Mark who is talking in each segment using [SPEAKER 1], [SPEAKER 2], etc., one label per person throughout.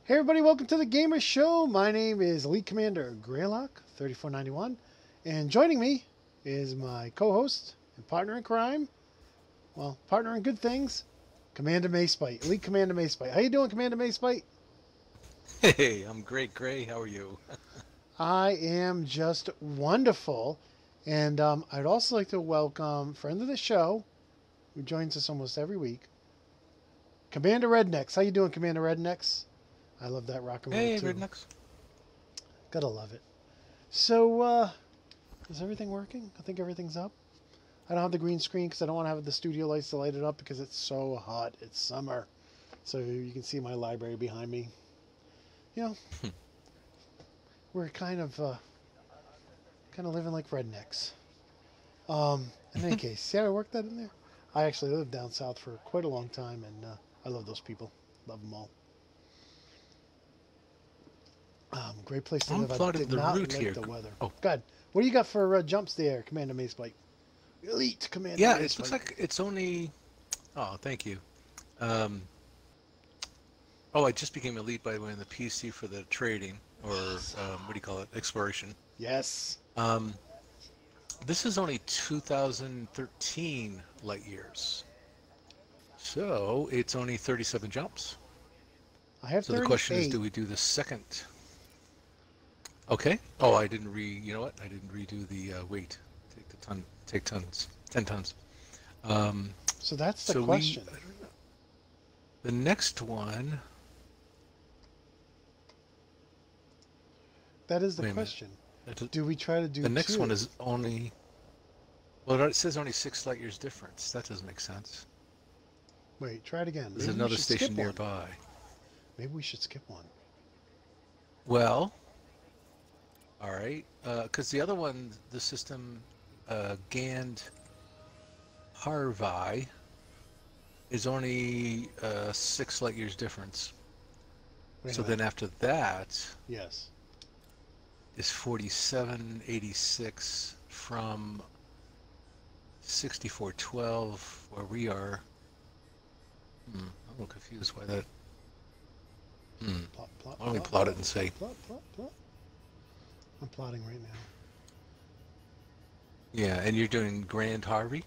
[SPEAKER 1] Hey everybody, welcome to the Gamer Show. My name is Elite Commander Greylock 3491, and joining me is my co-host and partner in crime, well, partner in good things, Commander Macebyte, Elite Commander Macebyte. How you doing, Commander Macebyte?
[SPEAKER 2] Hey, I'm great, Gray. How are you?
[SPEAKER 1] I am just wonderful, and I'd also like to welcome friend of the show, who joins us almost every week, Commander Rednecks. How you doing, Commander Rednecks? I love that rock and roll
[SPEAKER 2] Hey,
[SPEAKER 1] too.
[SPEAKER 2] Rednecks.
[SPEAKER 1] Gotta love it. So, is everything working? I think everything's up. I don't have the green screen because I don't want to have the studio lights to light it up because it's so hot. It's summer. So you can see my library behind me. You know, we're kind of living like rednecks. In any case, see how I worked that in there? I actually lived down south for quite a long time, and I love those people. Love them all. Great place to
[SPEAKER 2] I'm
[SPEAKER 1] live. I
[SPEAKER 2] plotting
[SPEAKER 1] did
[SPEAKER 2] the
[SPEAKER 1] not
[SPEAKER 2] route
[SPEAKER 1] like
[SPEAKER 2] here.
[SPEAKER 1] the weather.
[SPEAKER 2] Oh,
[SPEAKER 1] God, what do you got for jumps there, Commander Macebite? Elite Commander
[SPEAKER 2] yeah, it looks
[SPEAKER 1] Macebite.
[SPEAKER 2] like it's only... Oh, thank you. Um, oh, I just became elite by winning the PC for the trading, or what do you call it? Exploration.
[SPEAKER 1] Yes.
[SPEAKER 2] Um, this is only 2013 light years. So it's only 37 jumps.
[SPEAKER 1] I have
[SPEAKER 2] So the question is,
[SPEAKER 1] 38.
[SPEAKER 2] do we do the second? Okay. Oh, I didn't you know what? I didn't redo the weight. Take tons, 10 tons. Um,
[SPEAKER 1] So that's the
[SPEAKER 2] so we,
[SPEAKER 1] question.
[SPEAKER 2] the next one,
[SPEAKER 1] That is the
[SPEAKER 2] wait a minute.
[SPEAKER 1] question.
[SPEAKER 2] That-
[SPEAKER 1] Do we try to do
[SPEAKER 2] The next one
[SPEAKER 1] two?
[SPEAKER 2] is only, well, it says only 6 light years difference. That doesn't make sense.
[SPEAKER 1] Wait, try it again.
[SPEAKER 2] There's
[SPEAKER 1] Maybe we
[SPEAKER 2] another
[SPEAKER 1] should skip
[SPEAKER 2] station
[SPEAKER 1] one.
[SPEAKER 2] nearby.
[SPEAKER 1] Maybe we should skip one.
[SPEAKER 2] Well, all right. Because the other one, the system, Gand Harvey, is only 6 light years difference.
[SPEAKER 1] Wait a
[SPEAKER 2] So
[SPEAKER 1] minute.
[SPEAKER 2] then after that
[SPEAKER 1] Yes.
[SPEAKER 2] is 4786 from 6412 where we are. I'm a little confused why that.
[SPEAKER 1] Plot, plot,
[SPEAKER 2] Why don't we
[SPEAKER 1] plot,
[SPEAKER 2] plot
[SPEAKER 1] plot,
[SPEAKER 2] it and
[SPEAKER 1] plot,
[SPEAKER 2] say,
[SPEAKER 1] plot, plot, plot. I'm plotting right now.
[SPEAKER 2] yeah, and you're doing Grand Harvey?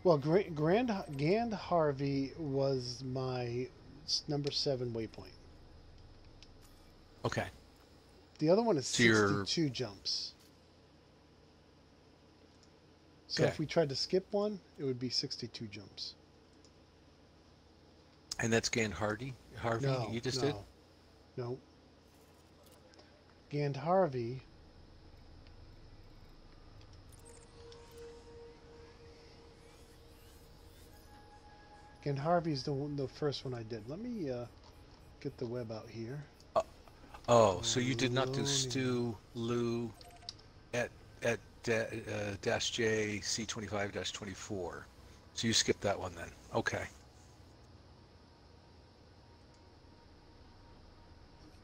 [SPEAKER 1] Well, Gand Harvey was my number 7 waypoint.
[SPEAKER 2] Okay.
[SPEAKER 1] The other one is
[SPEAKER 2] So you're,
[SPEAKER 1] 62 jumps. So
[SPEAKER 2] okay.
[SPEAKER 1] if we tried to skip one, it would be 62 jumps.
[SPEAKER 2] And that's Gand Harvey
[SPEAKER 1] No,
[SPEAKER 2] you just did?
[SPEAKER 1] no, no. Gand Harvey. Gand Harvey is the first one I did. Let me get the web out here.
[SPEAKER 2] Oh, so you did not do
[SPEAKER 1] Colonia.
[SPEAKER 2] Stu Lou at dash J C25-24. So you skipped that one then. Okay.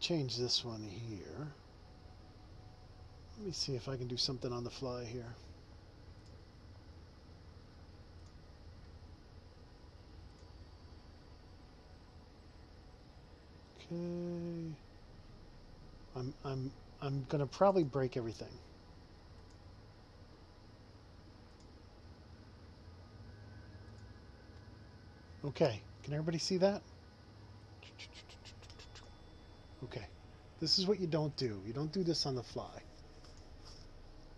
[SPEAKER 1] Change this one here. Let me see if I can do something on the fly here. Okay. I'm gonna probably break everything. Okay. Can everybody see that? Okay. This is what you don't do. You don't do this on the fly.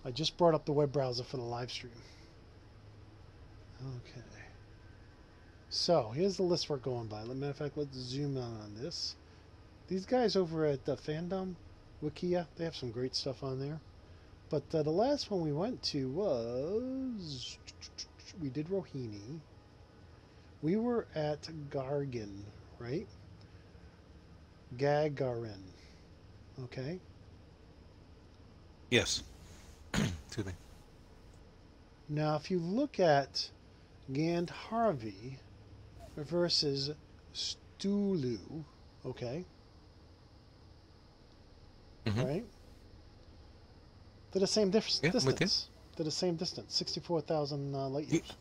[SPEAKER 1] I just brought up the web browser for the live stream. Okay. So here's the list we're going by. Matter of fact, let's zoom in on this. These guys over at the Fandom Wikia, they have some great stuff on there. But the last one we went to was, we did Rohini. We were at Gargan, right? Gagarin. Okay.
[SPEAKER 2] Yes. Excuse me.
[SPEAKER 1] Now, if you look at Gand Harvey versus Stulu, okay, right? They're the same
[SPEAKER 2] Yeah, I'm with you.
[SPEAKER 1] distance. They're the same distance, 64,000 light years.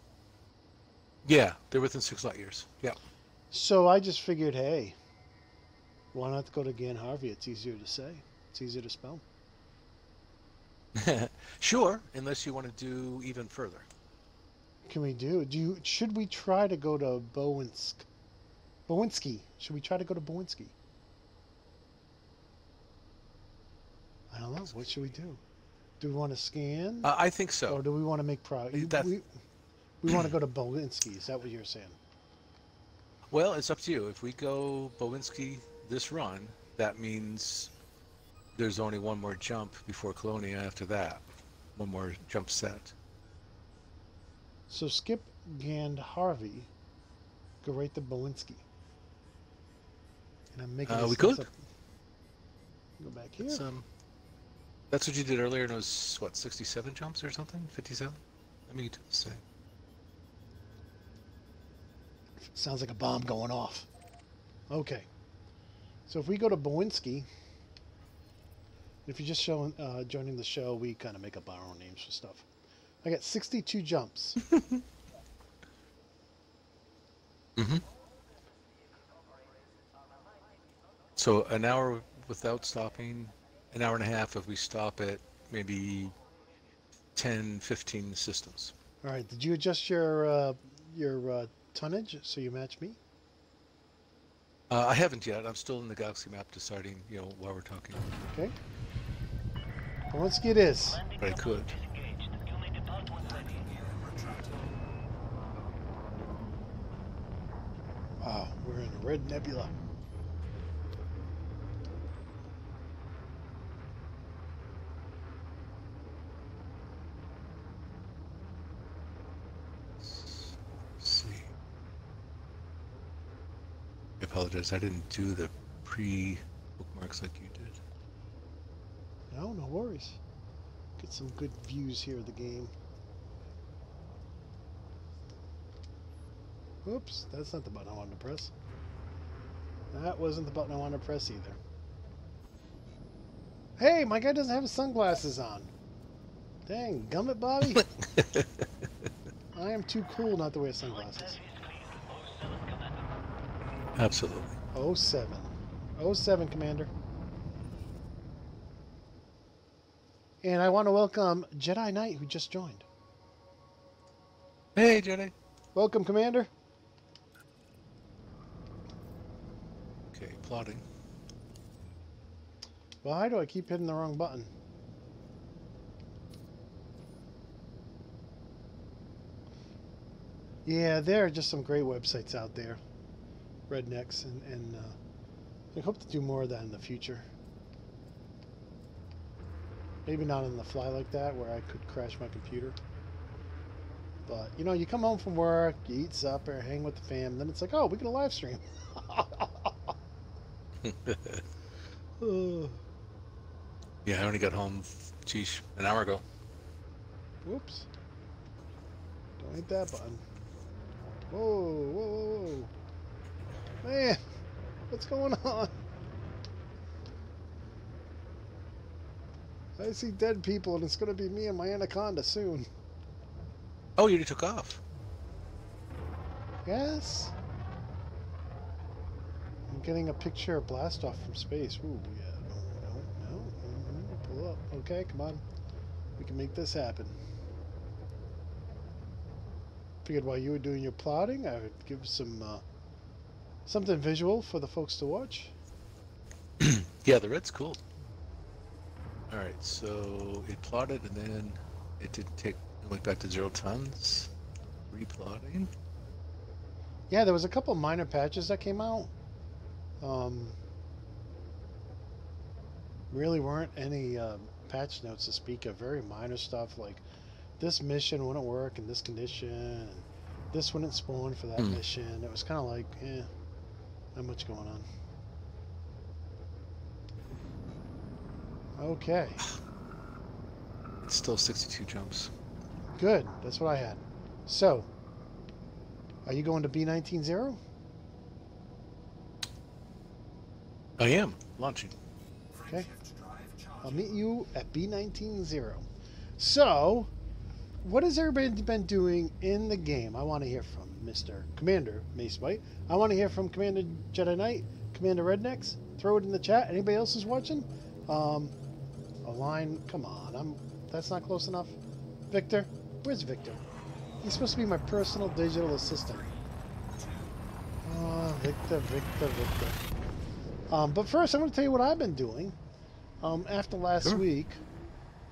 [SPEAKER 2] Yeah, they're within 6 light years. Yeah.
[SPEAKER 1] So I just figured, hey, Why not go to Gan Harvey? It's easier to say. It's easier to spell.
[SPEAKER 2] Sure, unless you want to do even further.
[SPEAKER 1] Can we do? Should we try to go to Bowinski? Should we try to go to Bowinski? I don't know. What should we do? Do we want to scan?
[SPEAKER 2] I think so.
[SPEAKER 1] Or do we want to make progress? We want to go to Bowinski. Is that what you're saying?
[SPEAKER 2] Well, it's up to you. If we go Bowinski this run, that means there's only one more jump before Colonia after that. One more jump set.
[SPEAKER 1] So skip Gand Harvey, go right to Bowinski. And I'm making
[SPEAKER 2] we could.
[SPEAKER 1] Go back here.
[SPEAKER 2] That's what you did earlier, and it was, what, 67 jumps or something? 57? I mean, you did the same.
[SPEAKER 1] Sounds like a bomb going off. Okay. So if we go to Bowinski, if you're just joining the show, we kind of make up our own names for stuff. I got 62 jumps.
[SPEAKER 2] Mm-hmm. So an hour without stopping, an hour and a half if we stop at maybe 10, 15 systems.
[SPEAKER 1] All right. Did you adjust your tonnage so you match me?
[SPEAKER 2] I haven't yet. I'm still in the Galaxy map deciding, while we're talking.
[SPEAKER 1] Okay. Bowinski it is.
[SPEAKER 2] But I could.
[SPEAKER 1] Wow, we're in a red nebula.
[SPEAKER 2] Let's see. I apologize. I didn't do the pre-bookmarks like you did.
[SPEAKER 1] No worries. Get some good views here of the game. Oops, that's not the button I wanted to press. That wasn't the button I wanted to press either. Hey, my guy doesn't have his sunglasses on. Dang, gummit, Bobby. I am too cool not to wear sunglasses.
[SPEAKER 2] Absolutely.
[SPEAKER 1] 07. 07, Commander. And I want to welcome Jedi Knight, who just joined.
[SPEAKER 2] Hey, Jedi.
[SPEAKER 1] Welcome, Commander.
[SPEAKER 2] Okay, plotting.
[SPEAKER 1] Why do I keep hitting the wrong button? Yeah, there are just some great websites out there. Rednecks, and I hope to do more of that in the future. Maybe not on the fly like that, where I could crash my computer. But, you come home from work, you eat supper, hang with the fam, then it's like, oh, we can live stream.
[SPEAKER 2] Yeah, I only got home, an hour ago.
[SPEAKER 1] Whoops. Don't hit that button. Whoa. Man, what's going on? I see dead people, and it's going to be me and my anaconda soon.
[SPEAKER 2] Oh, you already took off.
[SPEAKER 1] Yes. I'm getting a picture of blast off from space. Ooh, yeah. No. Pull up. Okay, come on. We can make this happen. Figured while you were doing your plotting, I would give some something visual for the folks to watch.
[SPEAKER 2] Yeah, the red's cool. All right, so it plotted and then it didn't take. It went back to 0 tons. Replotting.
[SPEAKER 1] Yeah, there was a couple minor patches that came out. Really weren't any patch notes to speak of. Very minor stuff like this mission wouldn't work in this condition, and this wouldn't spawn for that mission. It was kind of like, not much going on. Okay.
[SPEAKER 2] It's still 62 jumps.
[SPEAKER 1] Good. That's what I had. So, are you going to B19-0?
[SPEAKER 2] I am launching.
[SPEAKER 1] Okay. I'll meet you at B19-0. So, what has everybody been doing in the game? I want to hear from Mr. Commander Macebyte. I want to hear from Commander Jedi Knight, Commander Rednecks, throw it in the chat. Anybody else is watching? Align. Come on. That's not close enough. Victor? Where's Victor? He's supposed to be my personal digital assistant. Victor. But first, I'm going to tell you what I've been doing. After last week,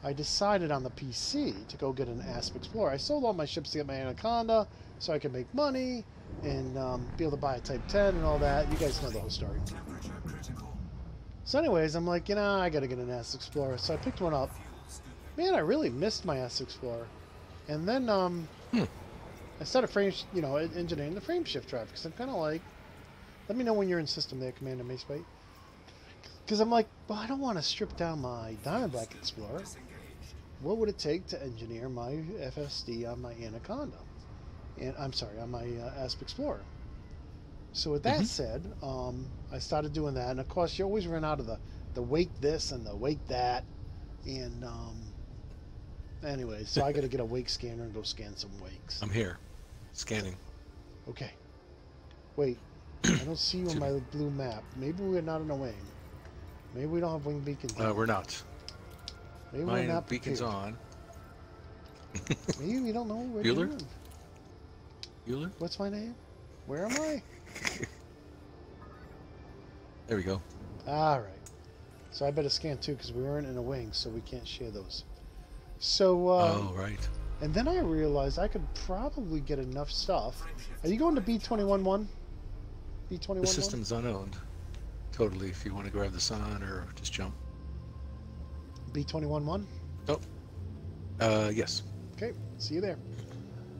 [SPEAKER 1] I decided on the PC to go get an Asp Explorer. I sold all my ships to get my Anaconda so I could make money and be able to buy a Type 10 and all that. You guys know the whole story. So anyways, I'm like, I got to get an Asp Explorer. So I picked one up. Man, I really missed my Asp Explorer. And then I started engineering the frame shift drive because I'm kind of like, let me know when you're in system there, Commander Macebyte. Because I'm like, well, I don't want to strip down my Diamondback Explorer. What would it take to engineer my FSD on my Anaconda? And I'm sorry, on my Asp Explorer. So with that said, I started doing that, and of course you always run out of the wake this and the wake that, and anyway, so I got to get a wake scanner and go scan some wakes.
[SPEAKER 2] I'm here, scanning.
[SPEAKER 1] Okay. Wait, I don't see you on my blue map. Maybe we're not in a wing. Maybe we don't have wing beacons.
[SPEAKER 2] We're not.
[SPEAKER 1] Maybe
[SPEAKER 2] my
[SPEAKER 1] we're not
[SPEAKER 2] beacon's on.
[SPEAKER 1] Maybe we don't know what we're
[SPEAKER 2] Bueller?
[SPEAKER 1] doing.
[SPEAKER 2] Bueller?
[SPEAKER 1] What's my name? Where am I?
[SPEAKER 2] There we go.
[SPEAKER 1] All right. So I better scan too because we weren't in a wing, so we can't share those. So.
[SPEAKER 2] Oh right.
[SPEAKER 1] And then I realized I could probably get enough stuff. Are you going to B21-1? B21-1?
[SPEAKER 2] The system's unowned. Totally. If you want to grab the sun or just jump.
[SPEAKER 1] B21-1?
[SPEAKER 2] Oh. Yes.
[SPEAKER 1] Okay. See you there.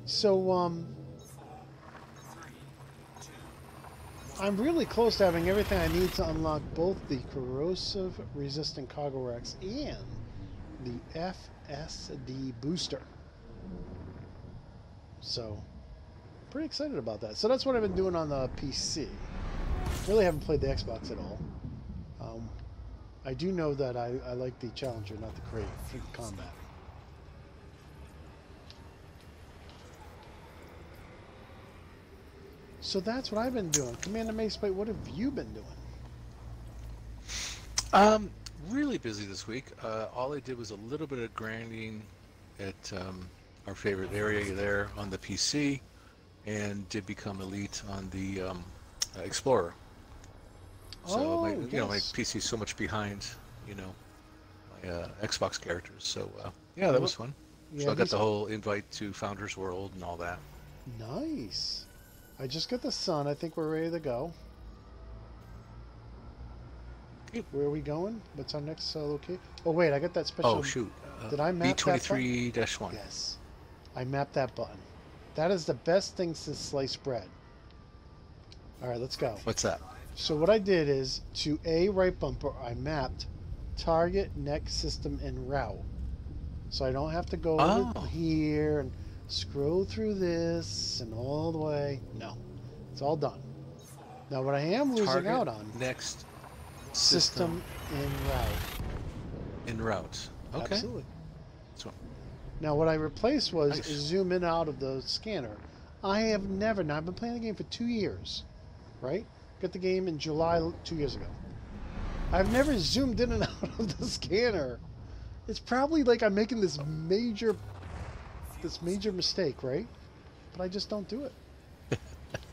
[SPEAKER 1] So I'm really close to having everything I need to unlock both the corrosive resistant cargo racks and the FSD booster. So, pretty excited about that. So that's what I've been doing on the PC. Really haven't played the Xbox at all. I do know that I like the Challenger, not the Crate, for combat. So that's what I've been doing. Commander Macebyte, what have you been doing?
[SPEAKER 2] Really busy this week. All I did was a little bit of grinding at our favorite area there on the PC, and did become elite on the Explorer. So my PC is so much behind, my Xbox characters. So yeah, that was fun. Yeah, so I got the whole invite to Founders World and all that.
[SPEAKER 1] Nice. I just got the sun. I think we're ready to go. Where are we going? What's our next location? Oh wait, I got that special.
[SPEAKER 2] Oh shoot!
[SPEAKER 1] Did I map
[SPEAKER 2] B23-1?
[SPEAKER 1] Yes, I mapped that button. That is the best thing since sliced bread. All right, let's go.
[SPEAKER 2] What's that?
[SPEAKER 1] So what I did is to A right bumper, I mapped target, next system, and route. So I don't have to go over here and scroll through this and all the way. No, it's all done. Now what I am losing out on
[SPEAKER 2] next
[SPEAKER 1] system in route.
[SPEAKER 2] In route. Okay.
[SPEAKER 1] Absolutely.
[SPEAKER 2] So,
[SPEAKER 1] now what I replaced was zoom in out of the scanner. I have never. Now I've been playing the game for 2 years, right? Got the game in July 2 years ago. I've never zoomed in and out of the scanner. It's probably like I'm making this major mistake, right? But I just don't do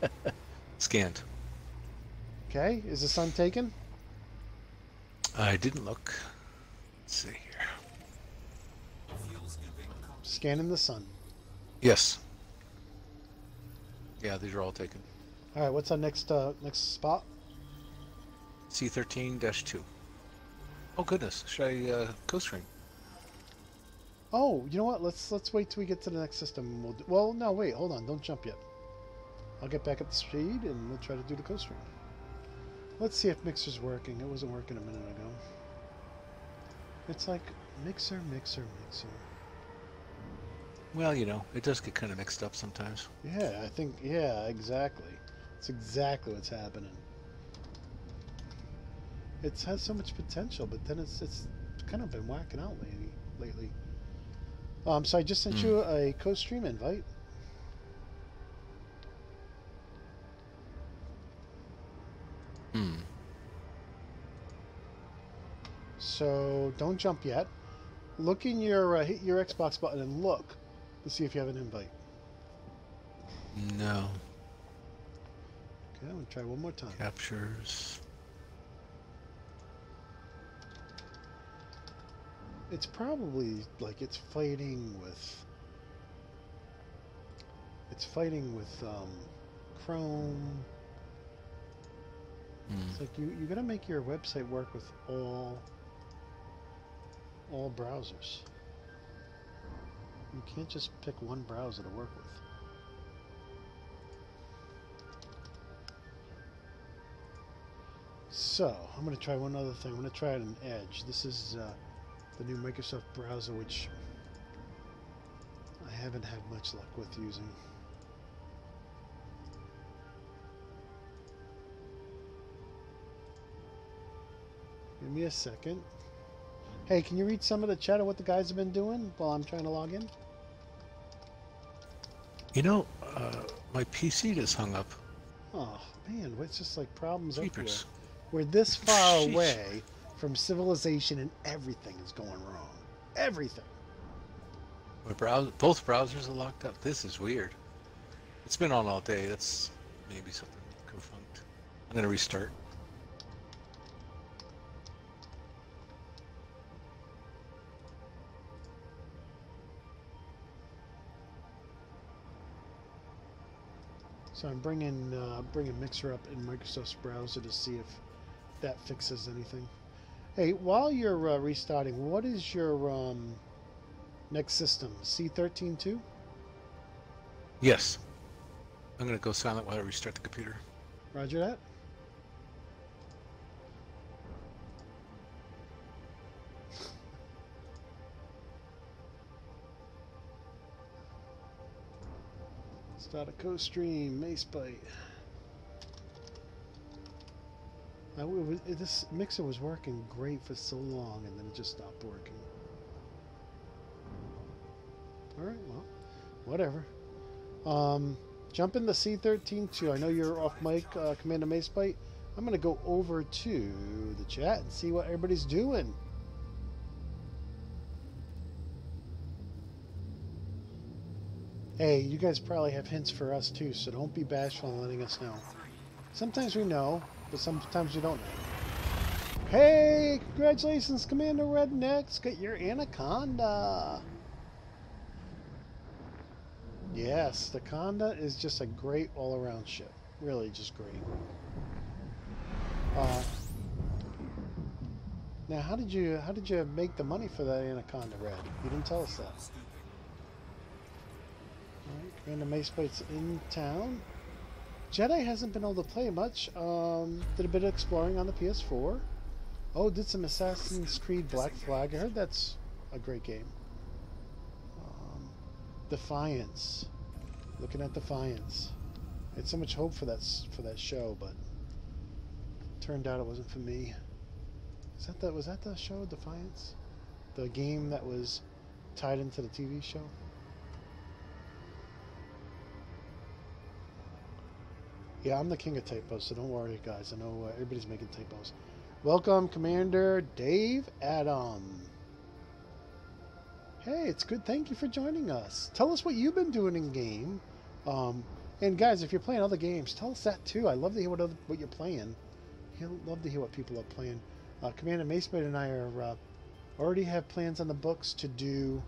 [SPEAKER 1] it.
[SPEAKER 2] Scanned.
[SPEAKER 1] Okay, is the sun taken?
[SPEAKER 2] I didn't look. Let's see here.
[SPEAKER 1] Scanning the sun.
[SPEAKER 2] Yes. Yeah, these are all taken.
[SPEAKER 1] All right, what's our next spot?
[SPEAKER 2] C13-2. Oh goodness, should I co-stream?
[SPEAKER 1] Oh, you know what? Let's wait till we get to the next system. Well, no, wait, hold on, don't jump yet. I'll get back up to speed and we'll try to do the co-stream. Let's see if Mixer's working. It wasn't working a minute ago. It's like Mixer.
[SPEAKER 2] Well, it does get kind of mixed up sometimes.
[SPEAKER 1] Yeah, I think, yeah, exactly. It's exactly what's happening. It has so much potential, but then it's kind of been whacking out lately. So I just sent you a co-stream invite. So don't jump yet. Look in your hit your Xbox button and look to see if you have an invite.
[SPEAKER 2] No.
[SPEAKER 1] Okay, I'm gonna try one more time.
[SPEAKER 2] Captures.
[SPEAKER 1] It's probably like it's fighting with Chrome. It's like you gotta make your website work with all browsers. You can't just pick one browser to work with. So I'm gonna try one other thing. I'm gonna try it on Edge. This is the new Microsoft browser, which I haven't had much luck with using. Give me a second. Hey, can you read some of the chat of what the guys have been doing while I'm trying to log in?
[SPEAKER 2] You know, my PC just hung up.
[SPEAKER 1] Oh, man, it's just like problems
[SPEAKER 2] Jeepers.
[SPEAKER 1] everywhere. We're this far
[SPEAKER 2] Sheesh.
[SPEAKER 1] away from civilization and everything is going wrong. Everything.
[SPEAKER 2] Both browsers are locked up. This is weird. It's been on all day. That's maybe something confunct. I'm going to restart.
[SPEAKER 1] So I'm bringing Mixer up in Microsoft's browser to see if that fixes anything. Hey, while you're restarting, what is your next system? C13.2?
[SPEAKER 2] Yes. I'm going to go silent while I restart the computer.
[SPEAKER 1] Roger that. Start a co-stream, Macebyte. This mixer was working great for so long, and then it just stopped working. All right, well, whatever. Jump into C13.2. I know you're off mic, Commander Macebyte. I'm going to go over to the chat and see what everybody's doing. Hey, you guys probably have hints for us too, so don't be bashful in letting us know. Sometimes we know, but sometimes we don't know. Hey, congratulations, Commander Rednecks. Get your Anaconda. Yes, the Conda is just a great all-around ship. Really, just great. Now, how did you make the money for that Anaconda, Red? You didn't tell us that. All right, Commander Macebyte's in town. Jedi hasn't been able to play much. Did a bit of exploring on the PS4. Oh, did some Assassin's Creed Black Flag. I heard that's a great game. Defiance. Looking at Defiance. I had so much hope for that show, but turned out it wasn't for me. Was that the show, Defiance? The game that was tied into the TV show? Yeah, I'm the king of typos, so don't worry, guys. I know everybody's making typos. Welcome, Commander Dave Adam. Hey, it's good. Thank you for joining us. Tell us what you've been doing in game. And guys, if you're playing other games, tell us that too. I love to hear what you're playing. I love to hear what people are playing. Commander Macebyte and I are already have plans on the books to do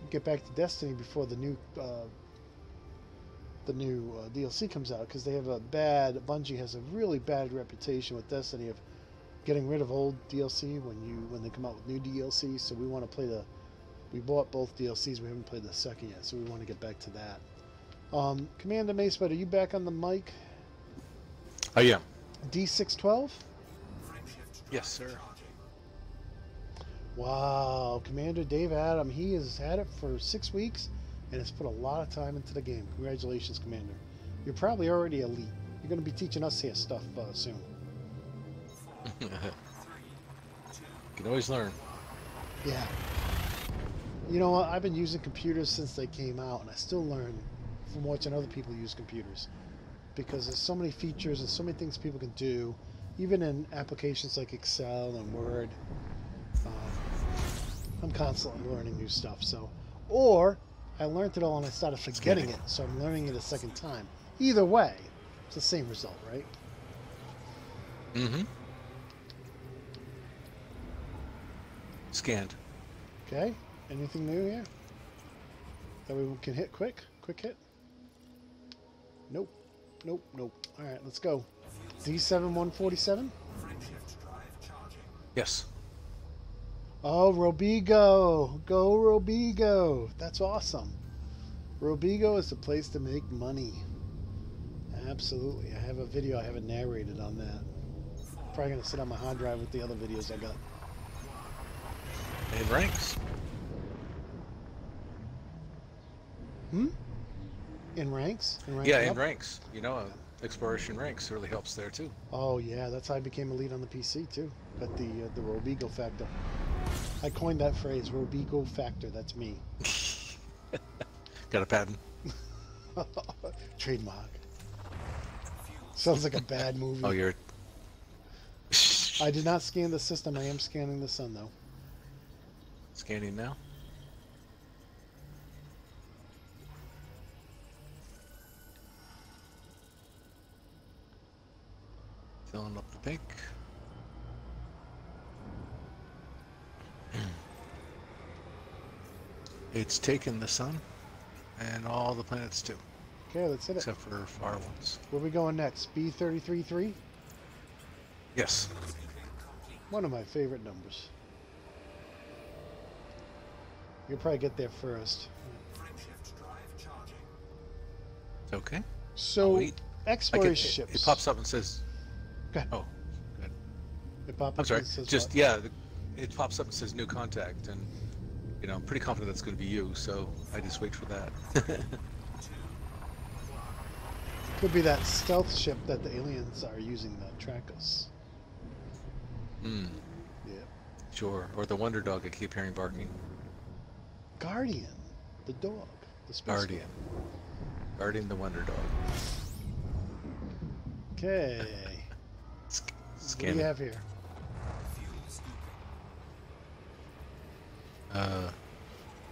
[SPEAKER 1] get back to Destiny before the new DLC comes out, because they have Bungie has a really bad reputation with Destiny of getting rid of old DLC when they come out with new DLC. So we want to play we bought both DLCs. We haven't played the second yet, so we want to get back to that. Commander Macebyte, are you back on the mic?
[SPEAKER 2] I am.
[SPEAKER 1] D612?
[SPEAKER 2] Yes, sir.
[SPEAKER 1] Wow, Commander Dave Adam, he has had it for 6 weeks and has put a lot of time into the game. Congratulations, Commander. You're probably already elite. You're going to be teaching us here stuff soon.
[SPEAKER 2] You can always learn.
[SPEAKER 1] Yeah. You know what? I've been using computers since they came out, and I still learn from watching other people use computers, because there's so many features and so many things people can do, even in applications like Excel and Word, um, I'm constantly learning new stuff. So, or I learned it all and I started forgetting
[SPEAKER 2] Scanning.
[SPEAKER 1] it, so I'm learning it a second time. Either way, it's the same result, right?
[SPEAKER 2] Mm-hmm. Scanned.
[SPEAKER 1] Okay. Anything new here that we can hit quick? Quick hit? Nope. Nope. Nope. All right, let's go. D7-147.
[SPEAKER 2] Yes.
[SPEAKER 1] Oh, Robigo. Go Robigo. That's awesome. Robigo is the place to make money. Absolutely. I have a video I haven't narrated on that. Probably going to sit on my hard drive with the other videos I got.
[SPEAKER 2] In ranks.
[SPEAKER 1] Hmm? In ranks? In rank
[SPEAKER 2] Yeah,
[SPEAKER 1] up?
[SPEAKER 2] in ranks. You know, exploration ranks really helps there too.
[SPEAKER 1] Oh, yeah. That's how I became elite on the PC, too. Got the Robigo factor. I coined that phrase, Robigo factor. That's me.
[SPEAKER 2] Got a patent?
[SPEAKER 1] Trademark. Sounds like a bad movie.
[SPEAKER 2] Oh, you're...
[SPEAKER 1] I did not scan the system. I am scanning the sun, though.
[SPEAKER 2] Scanning now. Filling up the pink. It's taken the sun and all the planets too,
[SPEAKER 1] Okay, let's hit it.
[SPEAKER 2] except for far ones.
[SPEAKER 1] Where are we going next? B33-3?
[SPEAKER 2] Yes.
[SPEAKER 1] One of my favorite numbers. You'll probably get there first.
[SPEAKER 2] Okay.
[SPEAKER 1] So,
[SPEAKER 2] I'll wait.
[SPEAKER 1] exploration ships.
[SPEAKER 2] It pops up and says...
[SPEAKER 1] Go ahead.
[SPEAKER 2] Oh, good.
[SPEAKER 1] It pops up
[SPEAKER 2] I'm sorry.
[SPEAKER 1] and says
[SPEAKER 2] Just,
[SPEAKER 1] what?
[SPEAKER 2] yeah, it pops up and says new contact, and, you know, I'm pretty confident that's going to be you, so I just wait for that.
[SPEAKER 1] Could be that stealth ship that the aliens are using to track us.
[SPEAKER 2] Hmm.
[SPEAKER 1] Yeah.
[SPEAKER 2] Sure. Or the wonder dog I keep hearing barking.
[SPEAKER 1] Guardian. The dog. The space
[SPEAKER 2] Guardian. Guardian the wonder dog.
[SPEAKER 1] Okay. What do
[SPEAKER 2] Scanning.
[SPEAKER 1] we have here?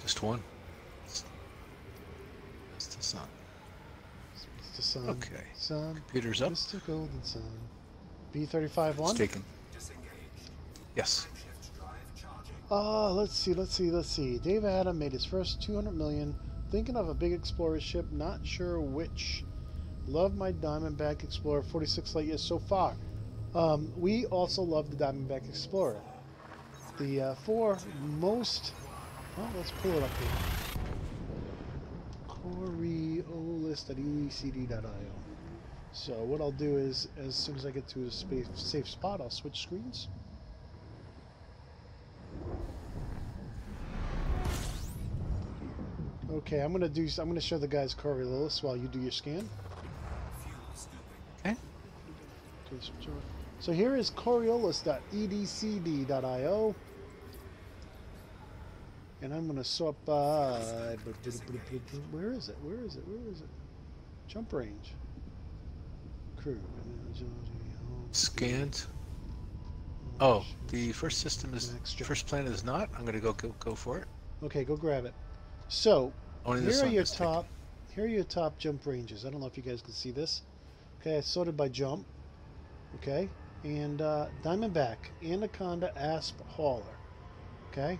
[SPEAKER 2] Just one. That's the sun.
[SPEAKER 1] It's the sun.
[SPEAKER 2] Okay.
[SPEAKER 1] Sun.
[SPEAKER 2] Computer's up.
[SPEAKER 1] Mr. Golden Sun. B35-1?
[SPEAKER 2] It's taken. Yes.
[SPEAKER 1] Let's see. Dave Adam made his first 200 million. Thinking of a big explorer ship, not sure which. Love my Diamondback Explorer, 46 light years so far. We also love the Diamondback Explorer. The four most... Well, let's pull it up here. Coriolis.ecd.io. So what I'll do is, as soon as I get to a safe spot, I'll switch screens. Okay, I'm gonna show the guys Coriolis while you do your scan.
[SPEAKER 2] Okay.
[SPEAKER 1] So here is Coriolis.edcd.io, and I'm gonna sort by. Where is it? Jump range. Crew.
[SPEAKER 2] Scanned. Oh, the first system is first planet is not. I'm gonna go for it.
[SPEAKER 1] Okay, go grab it. So
[SPEAKER 2] Only the
[SPEAKER 1] here are
[SPEAKER 2] sun
[SPEAKER 1] your
[SPEAKER 2] is taken.
[SPEAKER 1] here are your top jump ranges. I don't know if you guys can see this. Okay, I sorted by jump. Okay, and Diamondback, Anaconda, Asp, Hauler. Okay,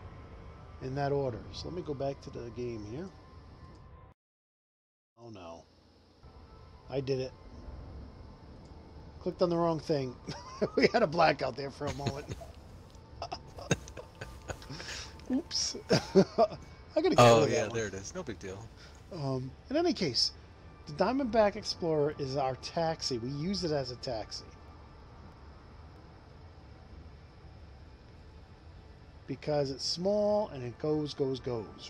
[SPEAKER 1] in that order. So let me go back to the game here. Oh no, I did it. Clicked on the wrong thing. We had a blackout there for a moment. Oops. I gotta get rid
[SPEAKER 2] Oh
[SPEAKER 1] of that
[SPEAKER 2] yeah,
[SPEAKER 1] one.
[SPEAKER 2] there it is. No big deal.
[SPEAKER 1] In any case, the Diamondback Explorer is our taxi. We use it as a taxi. Because it's small and it goes,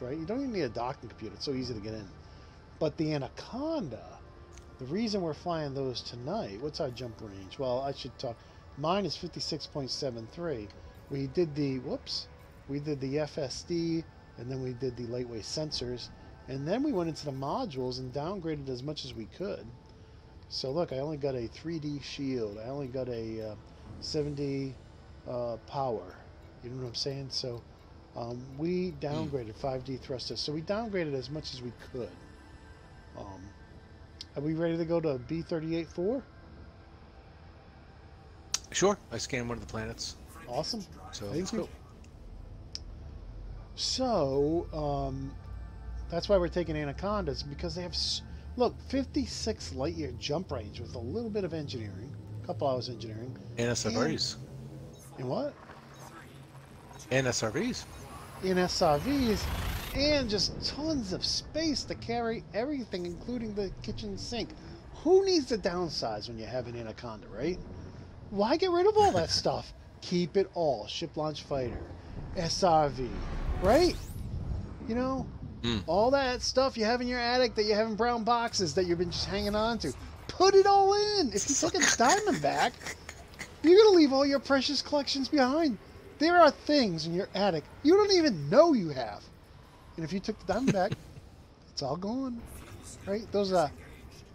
[SPEAKER 1] right? You don't even need a docking computer. It's so easy to get in. But the Anaconda, the reason we're flying those tonight, what's our jump range? Well, I should talk. Mine is 56.73. We did the FSD, and then we did the lightweight sensors, and then we went into the modules and downgraded as much as we could. So look, I only got a 3D shield. I only got a 70 power. You know what I'm saying? So we downgraded 5D thrusters. So we downgraded as much as we could. Are we ready to go to B38-4?
[SPEAKER 2] Sure. I scanned one of the planets.
[SPEAKER 1] Awesome.
[SPEAKER 2] So
[SPEAKER 1] Thank
[SPEAKER 2] let's
[SPEAKER 1] you.
[SPEAKER 2] go.
[SPEAKER 1] So that's why we're taking Anacondas, because they have, look, 56 light year jump range with a little bit of engineering, a couple hours engineering.
[SPEAKER 2] And SRVs.
[SPEAKER 1] And what?
[SPEAKER 2] And SRVs.
[SPEAKER 1] In SRVs, and just tons of space to carry everything, including the kitchen sink. Who needs to downsize when you have an Anaconda, right? Why get rid of all that stuff? Keep it all. Ship launch fighter, SRV, right? You know, all that stuff you have in your attic that you have in brown boxes that you've been just hanging on to. Put it all in. If you take a Diamondback, you're going to leave all your precious collections behind. There are things in your attic you don't even know you have. And if you took the Diamondback, it's all gone, right? Those are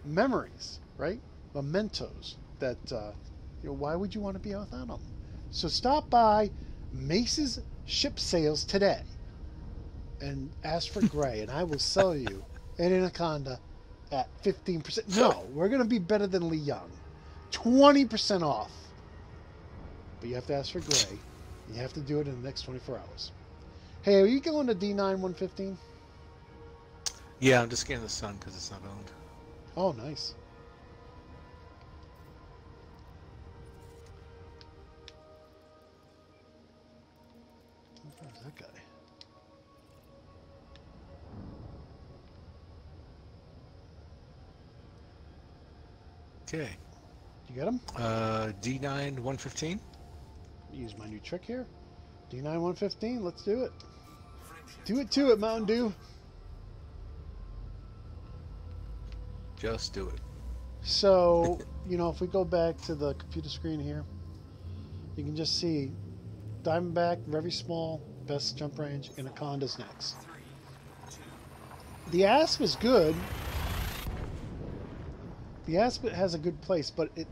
[SPEAKER 1] memories, right? Mementos that, you know, why would you want to be without them? So stop by Mace's Ship Sales today and ask for Gray, and I will sell you an Anaconda at 15%. No, we're going to be better than Lee Young. 20% off. But you have to ask for Gray. You have to do it in the next 24 hours. Hey, are you going to D9 115?
[SPEAKER 2] Yeah, I'm just scanning the sun because it's not owned.
[SPEAKER 1] Oh, nice. Where's that guy?
[SPEAKER 2] Okay.
[SPEAKER 1] You got him?
[SPEAKER 2] D9 115.
[SPEAKER 1] Use my new trick here. D9 115. Let's do it. Do it to it, Mountain Dew.
[SPEAKER 2] Just do it.
[SPEAKER 1] So, you know, if we go back to the computer screen here, you can just see Diamondback, very small, best jump range, Anaconda's next. The Asp is good. The Asp has a good place, but it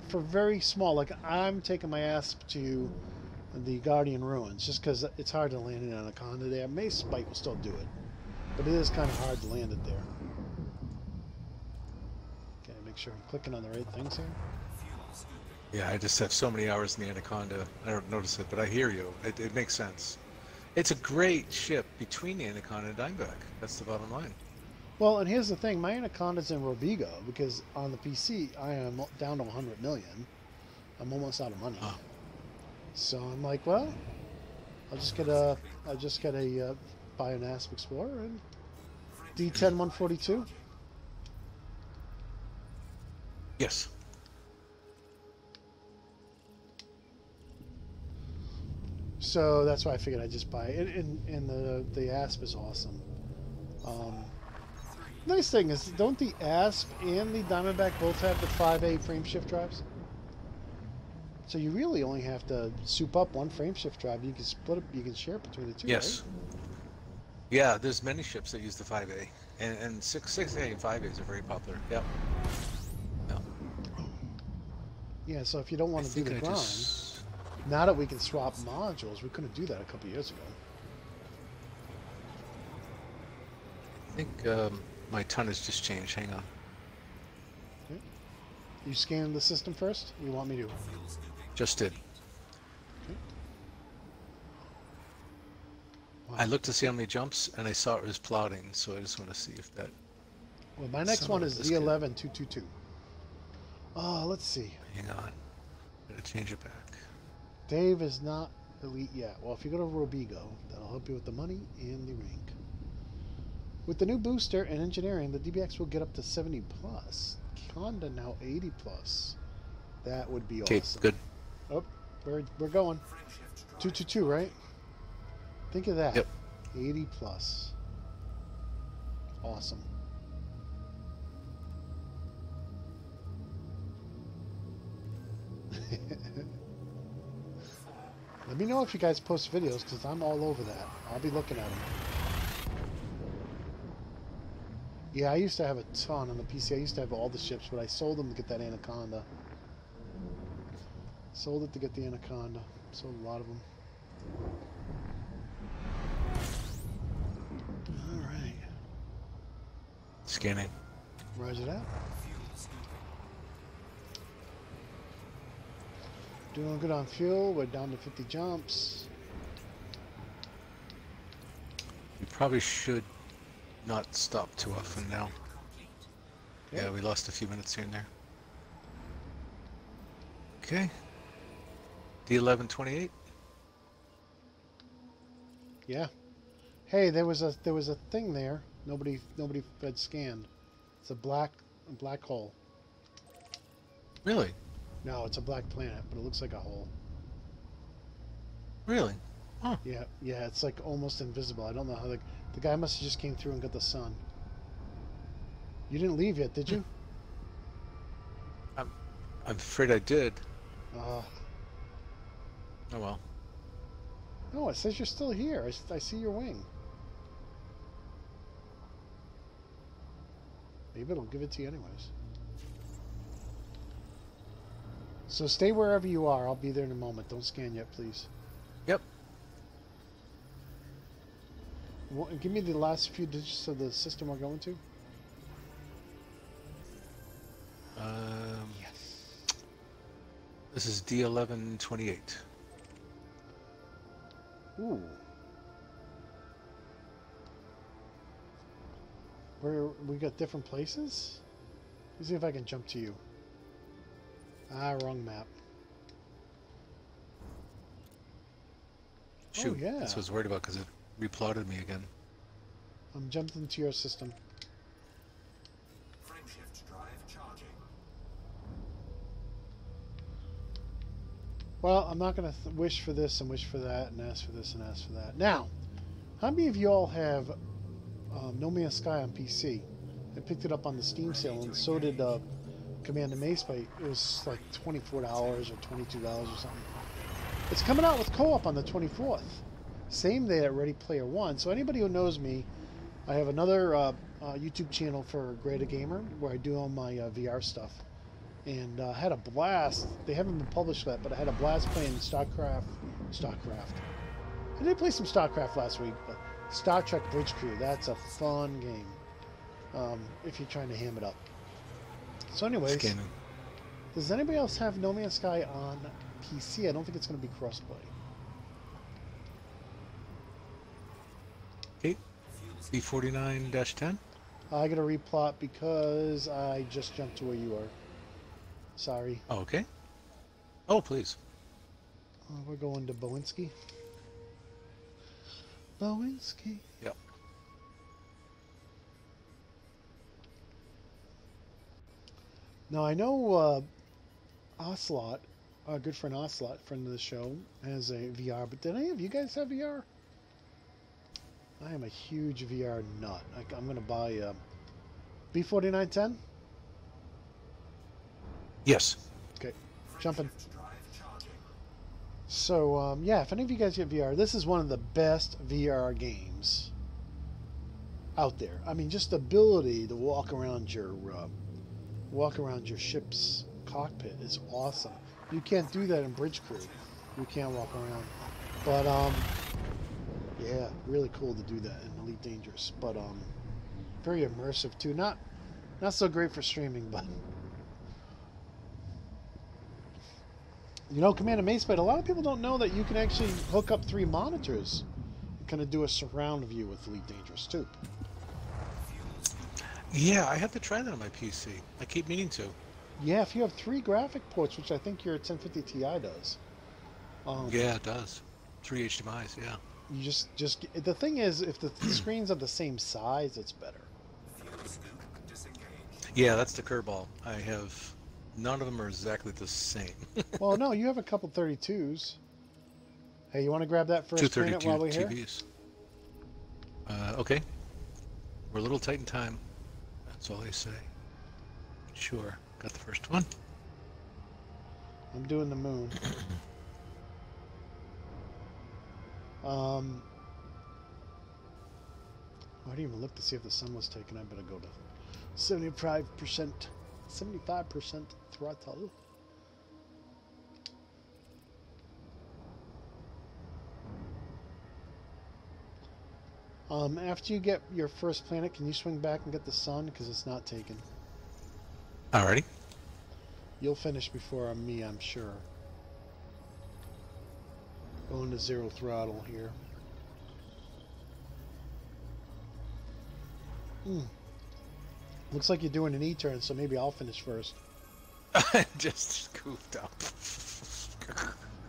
[SPEAKER 1] for very small, like I'm taking my Asp to the Guardian Ruins just because it's hard to land an Anaconda there. Macebyte will still do it, but it is kind of hard to land it there. Okay, make sure I'm clicking on the right things here.
[SPEAKER 2] Yeah, I just have so many hours in the Anaconda. I don't notice it, but I hear you. It makes sense. It's a great ship between the Anaconda and Diamondback. That's the bottom line.
[SPEAKER 1] Well, and here's the thing. My Anaconda's in Robigo because on the PC, I am down to 100 million. I'm almost out of money.
[SPEAKER 2] Oh.
[SPEAKER 1] So I'm like, well, I'll just get a buy an Asp Explorer and D10 142.
[SPEAKER 2] Yes.
[SPEAKER 1] So that's why I figured I'd just buy it. And the Asp is awesome. Nice thing is, don't the Asp and the Diamondback both have the 5A frame shift drives? So you really only have to soup up one frame shift drive. You can split it. You can share it between the two.
[SPEAKER 2] Yes.
[SPEAKER 1] Right?
[SPEAKER 2] Yeah, there's many ships that use the 5A, and 6A and 5As are very popular. Yep. Yep.
[SPEAKER 1] Yeah. So if you don't want to do the grind, now that we can swap modules, we couldn't do that a couple years ago.
[SPEAKER 2] I think my tonnage just changed. Hang on.
[SPEAKER 1] Okay. You scan the system first? You want me to?
[SPEAKER 2] Just did.
[SPEAKER 1] Okay. Wow.
[SPEAKER 2] I looked to see how many jumps, and I saw it was plotting, so I just want to see if that...
[SPEAKER 1] Well, my next one is Z11 222. Oh, let's see.
[SPEAKER 2] Hang on. Gotta change it back.
[SPEAKER 1] Dave is not elite yet. Well, if you go to Robigo, that'll help you with the money and the rank. With the new booster and engineering, the DBX will get up to 70 plus. Honda now 80 plus. That would be awesome.
[SPEAKER 2] Okay, good.
[SPEAKER 1] Oh, we're going. 222, right? Think of that.
[SPEAKER 2] Yep.
[SPEAKER 1] 80 plus. Awesome. Let me know if you guys post videos, because I'm all over that. I'll be looking at them. Yeah, I used to have a ton on the PC. I used to have all the ships, but I sold them to get that Anaconda. Sold it to get the Anaconda. Sold a lot of them. All right.
[SPEAKER 2] Scanning.
[SPEAKER 1] Roger that. Doing good on fuel. We're down to 50 jumps.
[SPEAKER 2] We probably should not stop too often now.
[SPEAKER 1] Okay.
[SPEAKER 2] Yeah, we lost a few minutes here and there. Okay. D1128.
[SPEAKER 1] Yeah. Hey, there was a thing there. Nobody had scanned. It's a black hole.
[SPEAKER 2] Really?
[SPEAKER 1] No, it's a black planet, but it looks like a hole.
[SPEAKER 2] Really? Huh.
[SPEAKER 1] Yeah, it's like almost invisible. I don't know how the guy must have just came through and got the sun. You didn't leave yet, did you?
[SPEAKER 2] I'm afraid I did.
[SPEAKER 1] Uh,
[SPEAKER 2] Oh well.
[SPEAKER 1] no, it says you're still here. I see your wing. Maybe it'll give it to you anyways. So stay wherever you are. I'll be there in a moment. Don't scan yet, please.
[SPEAKER 2] Yep.
[SPEAKER 1] Well, give me the last few digits of the system we're going to. Yes.
[SPEAKER 2] This is D1128.
[SPEAKER 1] Ooh. We got different places? Let me see if I can jump to you. Ah, wrong map.
[SPEAKER 2] Shoot,
[SPEAKER 1] Oh, yeah.
[SPEAKER 2] that's what I was worried about because it replotted me again.
[SPEAKER 1] I'm jumping into your system.
[SPEAKER 3] Frameshift drive charging.
[SPEAKER 1] Well, I'm not going to wish for this and wish for that and ask for this and ask for that. Now, how many of you all have No Man's Sky on PC? I picked it up on the Steam sale, and so did Commander Macebyte. It was like $24 or $22 or something. It's coming out with co-op on the 24th. Same day at Ready Player One. So anybody who knows me, I have another YouTube channel for Greater Gamer where I do all my VR stuff. And I had a blast. They haven't been published yet, but I had a blast playing StarCraft. I did play some StarCraft last week, but Star Trek Bridge Crew. That's a fun game if you're trying to ham it up. So anyways,
[SPEAKER 2] Scanning.
[SPEAKER 1] does anybody else have No Man's Sky on PC? I don't think it's going to be crossplay.
[SPEAKER 2] Okay. D49-10.
[SPEAKER 1] I got to replot because I just jumped to where you are. Sorry.
[SPEAKER 2] Oh, okay. Oh, please.
[SPEAKER 1] We're going to Bowinsky. Bowinsky.
[SPEAKER 2] Yep.
[SPEAKER 1] Now I know Ocelot, our good friend Ocelot, friend of the show, has a VR. But did any of you guys have VR? I am a huge VR nut. I'm going to buy B4910.
[SPEAKER 2] Yes.
[SPEAKER 1] Okay, jumping.
[SPEAKER 3] Frameshift drive charging.
[SPEAKER 1] So yeah, if any of you guys get VR, this is one of the best VR games out there. I mean, just the ability to walk around your ship's cockpit is awesome. You can't do that in Bridge Crew. You can't walk around. But yeah, really cool to do that in Elite Dangerous. But very immersive too. Not so great for streaming, but you know, Commander Macebyte, a lot of people don't know that you can actually hook up 3 monitors and kind of do a surround view with Elite Dangerous too.
[SPEAKER 2] Yeah, I have to try that on my PC. I keep meaning to.
[SPEAKER 1] Yeah, if you have 3 graphic ports, which I think your 1050 Ti does.
[SPEAKER 2] Yeah, it does. 3 HDMIs, yeah.
[SPEAKER 1] You just the thing is, if the screens are the same size, it's better.
[SPEAKER 3] Fuel scoop disengaged.
[SPEAKER 2] Yeah, that's the curveball. I have... None of them are exactly the same.
[SPEAKER 1] Well, no, you have a couple 32s. Hey, you want to grab that first planet
[SPEAKER 2] 232
[SPEAKER 1] while we're here?
[SPEAKER 2] TVs. Okay. We're a little tight in time. That's all they say. Sure. Got the first one.
[SPEAKER 1] I'm doing the moon. I didn't even look to see if the sun was taken. I better go to 75% throttle. After you get your first planet, can you swing back and get the sun? Because it's not taken.
[SPEAKER 2] Alrighty.
[SPEAKER 1] You'll finish before me, I'm sure. Going to 0 throttle here. Looks like you're doing an E-turn, so maybe I'll finish first.
[SPEAKER 2] I just goofed up.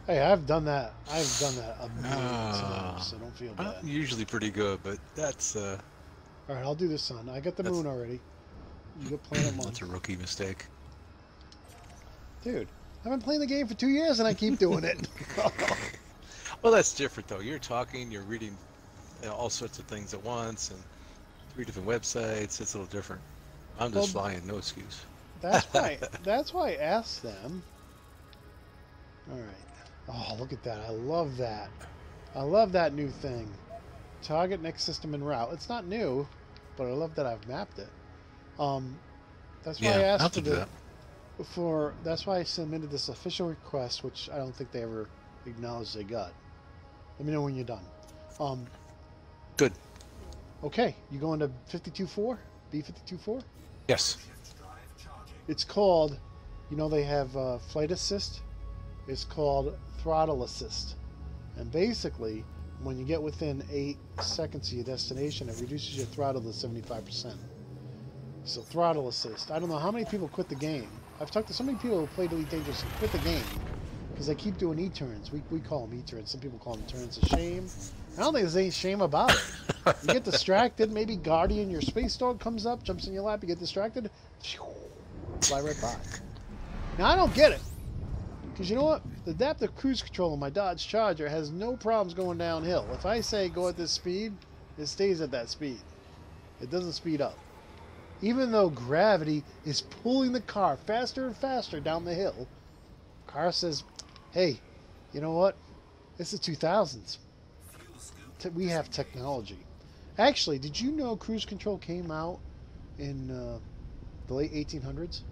[SPEAKER 1] Hey, I've done that. I've done that a million times, so don't feel bad.
[SPEAKER 2] I'm usually pretty good, but that's
[SPEAKER 1] All right, I'll do the sun. I got the moon already. You got planet 1.
[SPEAKER 2] that's a rookie mistake.
[SPEAKER 1] Dude, I've been playing the game for 2 years and I keep doing it.
[SPEAKER 2] Well, that's different though. You're talking, you're reading all sorts of things at once, and 3 different websites. It's a little different. I'm just flying, no excuse.
[SPEAKER 1] That's why. That's why I asked them. All right. Oh, look at that! I love that. I love that new thing. Target next system en route. It's not new, but I love that I've mapped it. That's why I asked for the. That's why I submitted this official request, which I don't think they ever acknowledged they got. Let me know when you're done.
[SPEAKER 2] Good.
[SPEAKER 1] Okay, you going to 52.4? B52.4?
[SPEAKER 2] Yes.
[SPEAKER 1] It's called, you know, they have flight assist. It's called throttle assist. And basically, when you get within 8 seconds of your destination, it reduces your throttle to 75%. So throttle assist. I don't know how many people quit the game. I've talked to so many people who played Elite Dangerous and quit the game because they keep doing E-turns. We call them E-turns. Some people call them turns. A shame. I don't think there's any shame about it. You get distracted. Maybe Guardian, your space dog, comes up, jumps in your lap. You get distracted. Fly right by. Now, I don't get it. Because you know what? The adaptive cruise control on my Dodge Charger has no problems going downhill. If I say go at this speed, it stays at that speed. It doesn't speed up. Even though gravity is pulling the car faster and faster down the hill, the car says, hey, you know what? It's the 2000s. We have technology. Actually, did you know cruise control came out in the late 1800s?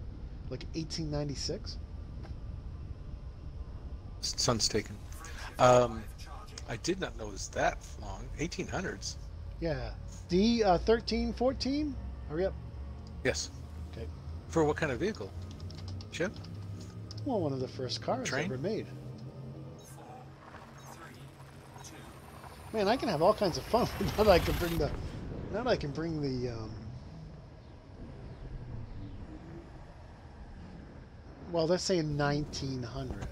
[SPEAKER 1] Like 1896?
[SPEAKER 2] Sun's taken. I did not know it was that long. 1800s.
[SPEAKER 1] Yeah. D1314? Hurry up.
[SPEAKER 2] Yes.
[SPEAKER 1] Okay.
[SPEAKER 2] For what kind of vehicle? Ship?
[SPEAKER 1] Well, one of the first cars
[SPEAKER 2] Train?
[SPEAKER 1] ever made. Man, I can have all kinds of fun now that I can bring the. Now that I can bring the. Well, let's say 1900.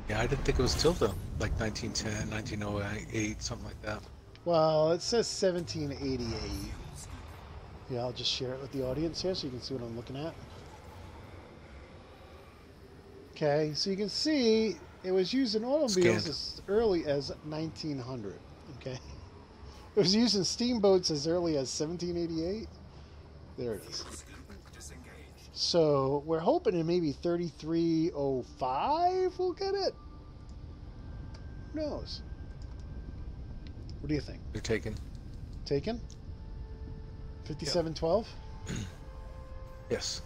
[SPEAKER 2] Yeah, I didn't think it was till the like 1910, 1908, something like that.
[SPEAKER 1] Well, it says 1788. Yeah, I'll just share it with the audience here so you can see what I'm looking at. Okay, so you can see it was used in automobiles as early as 1900. Okay, it was used in steamboats as early as 1788. There it is. So we're hoping in maybe 3305 we'll get it. Who knows? What do you think?
[SPEAKER 2] They're taken.
[SPEAKER 1] Taken? 5712?
[SPEAKER 2] Yes.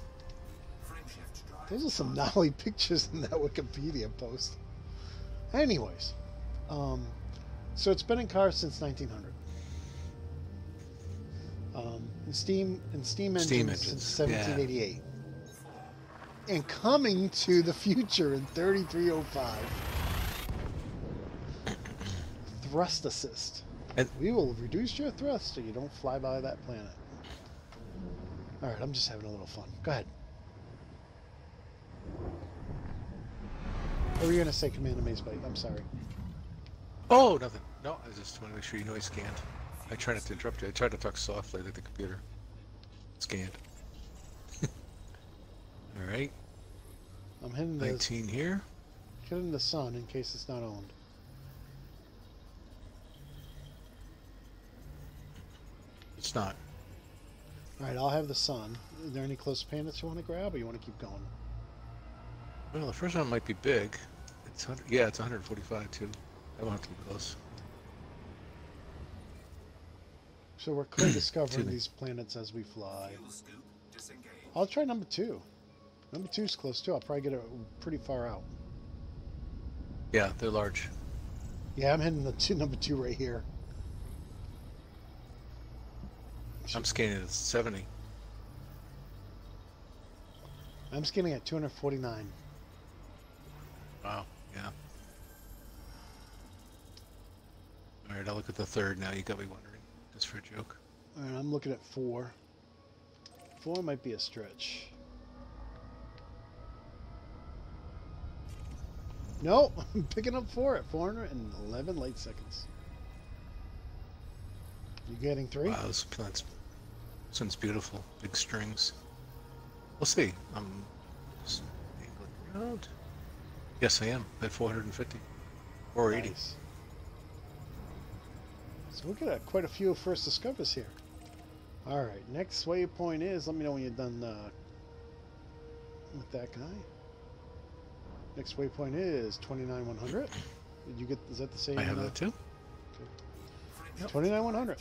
[SPEAKER 1] Those are some gnarly pictures in that Wikipedia post. Anyways, so it's been in cars since 1900. In steam engines since 1788. Yeah. And coming to the future in 3305. Thrust assist. And we will reduce your thrust so you don't fly by that planet. All right, I'm just having a little fun. Go ahead. What were you going to say, Commander Macebyte? I'm sorry.
[SPEAKER 2] Oh, nothing. No, I just want to make sure you noise scanned. I try not to interrupt you. I try to talk softly to the computer. Scanned. All right.
[SPEAKER 1] I'm hitting
[SPEAKER 2] 19 here.
[SPEAKER 1] Hitting the sun in case it's not owned.
[SPEAKER 2] It's not.
[SPEAKER 1] All right, I'll have the sun. Are there any close planets you want to grab, or you want to keep going?
[SPEAKER 2] Well, the first one might be big. It's yeah, it's 145 too. That won't have to be close.
[SPEAKER 1] So we're clear discovering these planets as we fly. I'll try number 2. Number 2 is close too. I'll probably get it pretty far out.
[SPEAKER 2] Yeah, they're large.
[SPEAKER 1] Yeah, I'm hitting the number 2 right here.
[SPEAKER 2] I'm scanning at 70.
[SPEAKER 1] I'm scanning at 249.
[SPEAKER 2] Wow. Yeah. All right, I'll look at the third now. You got me wondering, just for a joke.
[SPEAKER 1] All right, I'm looking at 4. 4 might be a stretch. No, I'm picking up 4 at 411 light seconds. You getting 3?
[SPEAKER 2] Wow, this one's beautiful. Big strings. We'll see. I'm just angling around. Yes, I am at 450 or 80.
[SPEAKER 1] Nice. So we'll get quite a few first discoveries here. All right, next waypoint is. Let me know when you're done with that guy. Next waypoint is 29,100. Did you get? Is that the same?
[SPEAKER 2] I have that too.
[SPEAKER 1] Okay.
[SPEAKER 2] Yep.
[SPEAKER 1] 29,100.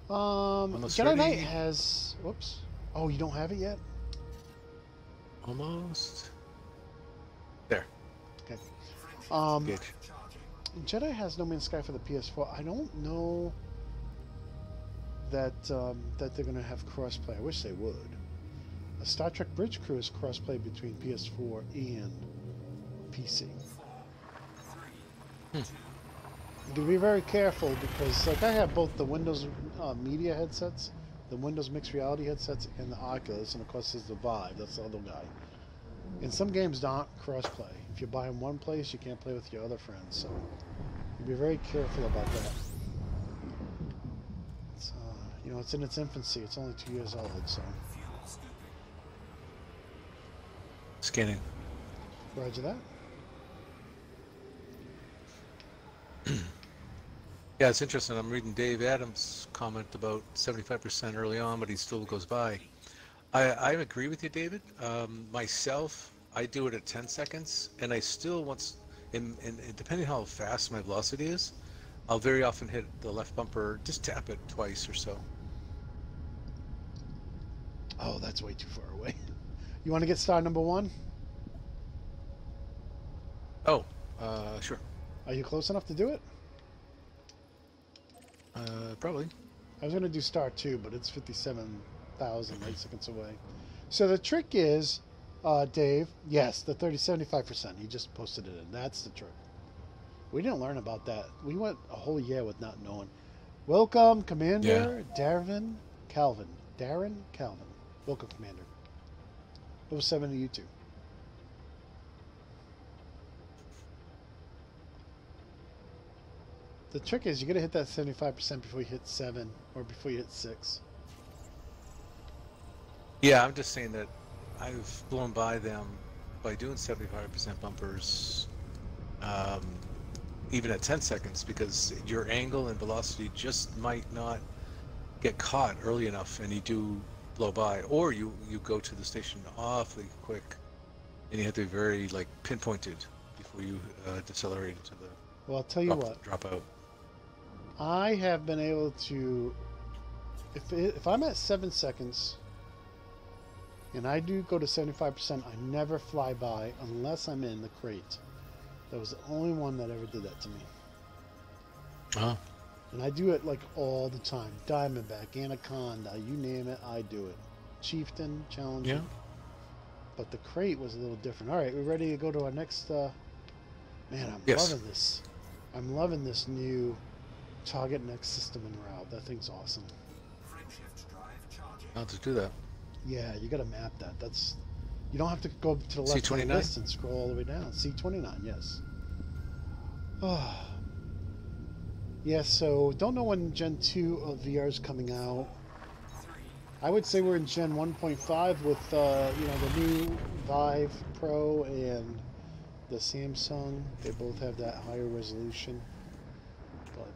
[SPEAKER 2] Almost
[SPEAKER 1] Jedi
[SPEAKER 2] ready.
[SPEAKER 1] Knight has. Whoops. Oh, you don't have it yet.
[SPEAKER 2] Almost. There.
[SPEAKER 1] Okay.
[SPEAKER 2] Gauge.
[SPEAKER 1] Jedi has No Man's Sky for the PS4. I don't know that that they're going to have crossplay. I wish they would. A Star Trek Bridge Crew is crossplay between PS4 and PC. You can be very careful because, like, I have both the Windows Media headsets, the Windows Mixed Reality headsets, and the Oculus, and of course there's the Vive. That's the other guy. And some games don't crossplay. If you buy in one place, you can't play with your other friends. So you be very careful about that. It's, you know, it's in its infancy. It's only 2 years old, so.
[SPEAKER 2] Scanning.
[SPEAKER 1] Roger that.
[SPEAKER 2] Yeah, it's interesting. I'm reading Dave Adams' comment about 75% early on, but he still goes by. I agree with you, David. Myself, I do it at 10 seconds, and I still and depending how fast my velocity is, I'll very often hit the left bumper, just tap it twice or so.
[SPEAKER 1] Oh, that's way too far away. You want to get star number 1?
[SPEAKER 2] Oh, sure.
[SPEAKER 1] Are you close enough to do it?
[SPEAKER 2] Probably.
[SPEAKER 1] I was going to do star 2, but it's 57,000 light seconds away. So the trick is, Dave, yes, the 75%. He just posted it in. That's the trick. We didn't learn about that. We went a whole year with not knowing. Welcome, Commander Darren Calvin. Darren Calvin. Welcome, Commander. 07 to you too. The trick is you got to hit that 75% before you hit 7 or before you hit 6.
[SPEAKER 2] Yeah, I'm just saying that I've blown by them by doing 75% bumpers, even at 10 seconds, because your angle and velocity just might not get caught early enough, and you do blow by, or you go to the station awfully quick, and you have to be very pinpointed before you decelerate into the.
[SPEAKER 1] Well, I'll tell you what.
[SPEAKER 2] Drop out.
[SPEAKER 1] I have been able to, if I'm at 7 seconds, and I do go to 75%, I never fly by unless I'm in the crate. That was the only one that ever did that to me.
[SPEAKER 2] Uh-huh.
[SPEAKER 1] And I do it all the time. Diamondback, Anaconda, you name it, I do it. Chieftain, Challenger.
[SPEAKER 2] Yeah.
[SPEAKER 1] But the crate was a little different. All right, we're ready to go to our next. Man, I'm loving this. I'm loving this new target next system and route. That thing's awesome.
[SPEAKER 2] I'll just do that.
[SPEAKER 1] Yeah, you got to map that. That's. You don't have to go to the left of the list and scroll all the way down. C29, yes. Oh. Yeah, so don't know when Gen 2 of VR is coming out. I would say we're in Gen 1.5 with the new Vive Pro and the Samsung. They both have that higher resolution. But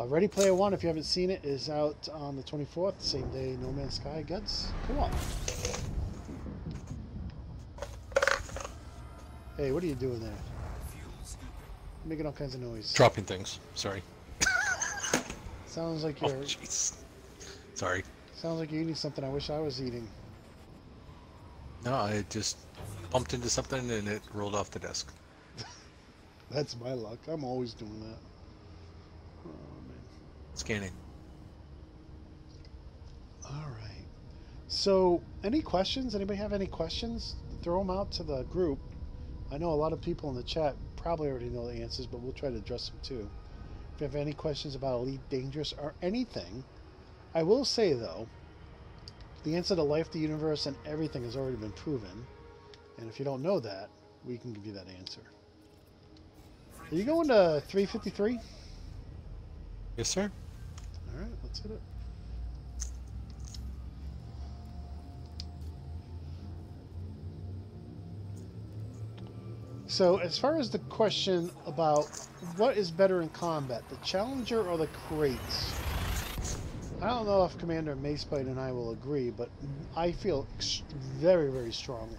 [SPEAKER 1] Ready Player One, if you haven't seen it, is out on the 24th, same day No Man's Sky gets. Come on. Hey, what are you doing there? Making all kinds of noise.
[SPEAKER 2] Dropping things. Sorry.
[SPEAKER 1] Sounds like you're.
[SPEAKER 2] Oh, jeez. Sorry.
[SPEAKER 1] Sounds like you're eating something I wish I was eating.
[SPEAKER 2] No, I just bumped into something and it rolled off the desk.
[SPEAKER 1] That's my luck. I'm always doing that. Oh, man.
[SPEAKER 2] Scanning.
[SPEAKER 1] All right. So, any questions? Anybody have any questions? Throw them out to the group. I know a lot of people in the chat probably already know the answers, but we'll try to address them too. If you have any questions about Elite Dangerous or anything, I will say though, the answer to life, the universe, and everything has already been proven. And if you don't know that, we can give you that answer. Are you going to 353?
[SPEAKER 2] Yes, sir.
[SPEAKER 1] All right, let's hit it. So, as far as the question about what is better in combat, the Challenger or the crates? I don't know if Commander Macebyte and I will agree, but I feel very, very strongly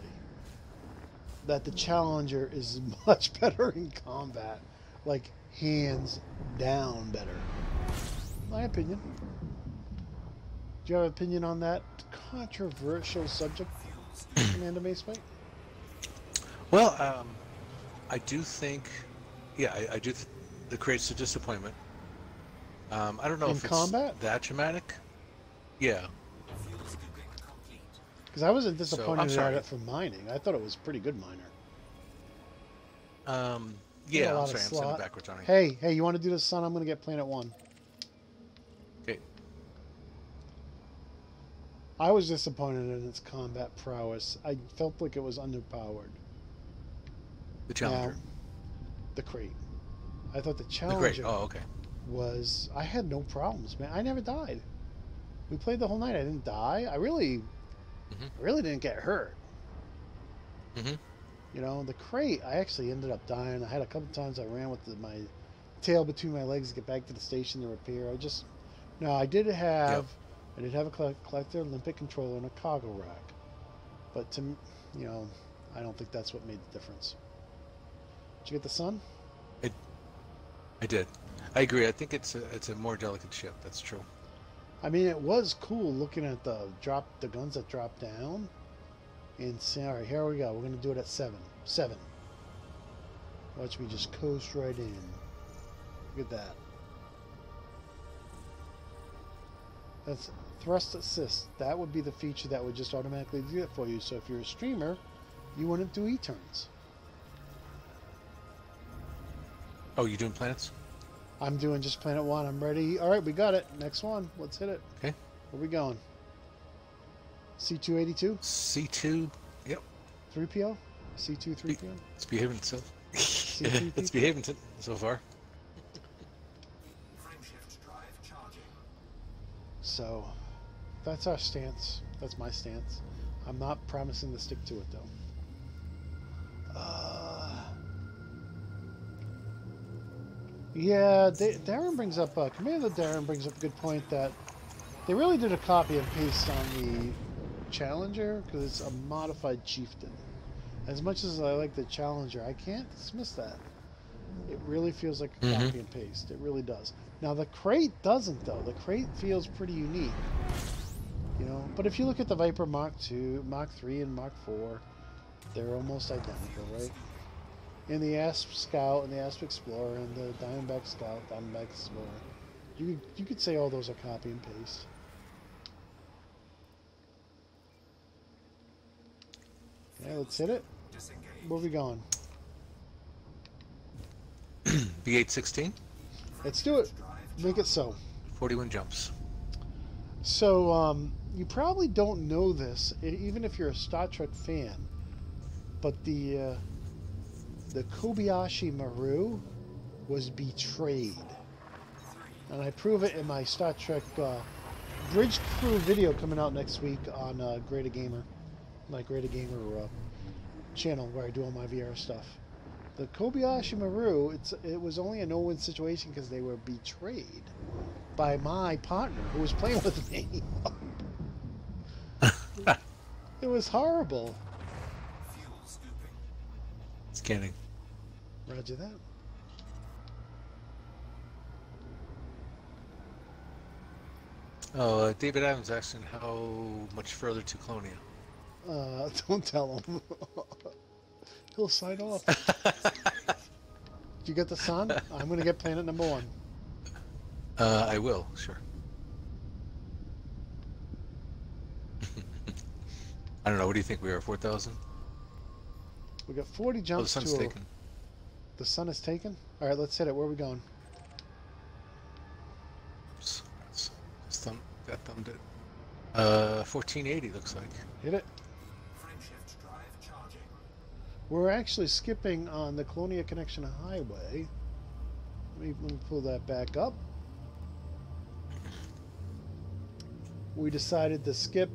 [SPEAKER 1] that the Challenger is much better in combat. Like, hands down better. My opinion. Do you have an opinion on that controversial subject, Commander Macebyte?
[SPEAKER 2] Well, I do think, yeah, I do. It creates a disappointment. I don't know
[SPEAKER 1] In
[SPEAKER 2] if
[SPEAKER 1] combat?
[SPEAKER 2] it's that dramatic. Yeah.
[SPEAKER 1] Because I wasn't
[SPEAKER 2] So,
[SPEAKER 1] disappointed
[SPEAKER 2] I'm
[SPEAKER 1] at
[SPEAKER 2] sorry.
[SPEAKER 1] it for mining. I thought it was pretty good miner.
[SPEAKER 2] Yeah,
[SPEAKER 1] a
[SPEAKER 2] I'm
[SPEAKER 1] lot
[SPEAKER 2] sorry.
[SPEAKER 1] of
[SPEAKER 2] I'm sending
[SPEAKER 1] slot.
[SPEAKER 2] backwards on it.
[SPEAKER 1] Hey, you want to do this, son? I'm going to get Planet 1.
[SPEAKER 2] Okay.
[SPEAKER 1] I was disappointed in its combat prowess. I felt like it was underpowered.
[SPEAKER 2] The Challenger.
[SPEAKER 1] Now, the crate. I thought the
[SPEAKER 2] The
[SPEAKER 1] Challenger
[SPEAKER 2] Great. Oh, okay.
[SPEAKER 1] was... I had no problems, man. I never died. We played the whole night. I didn't die. I really didn't get hurt.
[SPEAKER 2] Mm-hmm.
[SPEAKER 1] You know, the crate, I actually ended up dying. I had a couple times I ran with my tail between my legs to get back to the station to repair. No, I did have a collector Olympic controller and a cargo rack. But you know, I don't think that's what made the difference. Did you get the sun?
[SPEAKER 2] I did. I agree. I think it's a more delicate ship. That's true.
[SPEAKER 1] I mean, it was cool looking at the guns that drop down. And say, all right, here we go. We're going to do it at 7. 7. Watch me just coast right in. Look at that. That's thrust assist. That would be the feature that would just automatically do it for you. So if you're a streamer, you wouldn't do E-turns.
[SPEAKER 2] Oh, you doing planets?
[SPEAKER 1] I'm doing just Planet 1. I'm ready. All right, we got it. Next one. Let's hit it.
[SPEAKER 2] Okay.
[SPEAKER 1] Where we going? C282?
[SPEAKER 2] C2. Yep.
[SPEAKER 1] 3PO? C2 3PO?
[SPEAKER 2] It's behaving itself.
[SPEAKER 1] C2
[SPEAKER 2] It's behaving so far.
[SPEAKER 3] Frameshift drive charging.
[SPEAKER 1] So, that's our stance. That's my stance. I'm not promising to stick to it, though. Yeah, Darren brings up, Commander Darren brings up a good point that they really did a copy and paste on the Challenger because it's a modified Chieftain. As much as I like the Challenger, I can't dismiss that. It really feels like a copy and paste. It really does. Now, the crate doesn't, though. The crate feels pretty unique. You know, but if you look at the Viper Mark II, Mark III, and Mark IV, they're almost identical, right? And the Asp Scout and the Asp Explorer and the Diamondback Scout, Diamondback Explorer. You could say all those are copy and paste. Yeah, let's hit it.
[SPEAKER 3] Disengage.
[SPEAKER 1] Where are we going?
[SPEAKER 2] B816.
[SPEAKER 1] Let's do it. Make it so.
[SPEAKER 2] 41 jumps.
[SPEAKER 1] So, you probably don't know this, even if you're a Star Trek fan, but the Kobayashi Maru was betrayed. And I prove it in my Star Trek Bridge Crew video coming out next week on Greater Gamer, my Greater Gamer channel where I do all my VR stuff. The Kobayashi Maru, it was only a no-win situation because they were betrayed by my partner who was playing with me. It was horrible.
[SPEAKER 3] Fuel scooping.
[SPEAKER 2] Scanning.
[SPEAKER 1] Roger that.
[SPEAKER 2] Oh, David Adams asking how much further to Colonia.
[SPEAKER 1] Don't tell him. He'll sign off. you get the sun, I'm going to get planet number 1.
[SPEAKER 2] I will, sure. I don't know. What do you think we are? 4,000?
[SPEAKER 1] We got 40
[SPEAKER 2] Oh, the
[SPEAKER 1] jumps
[SPEAKER 2] sun's
[SPEAKER 1] to
[SPEAKER 2] taken.
[SPEAKER 1] The sun is taken? All right, let's hit it. Where are we going?
[SPEAKER 2] Oops. Just that thumbed it. 1480 looks like.
[SPEAKER 1] Hit it.
[SPEAKER 3] Frameshift drive charging.
[SPEAKER 1] We're actually skipping on the Colonia Connection Highway. Let me pull that back up. We decided to skip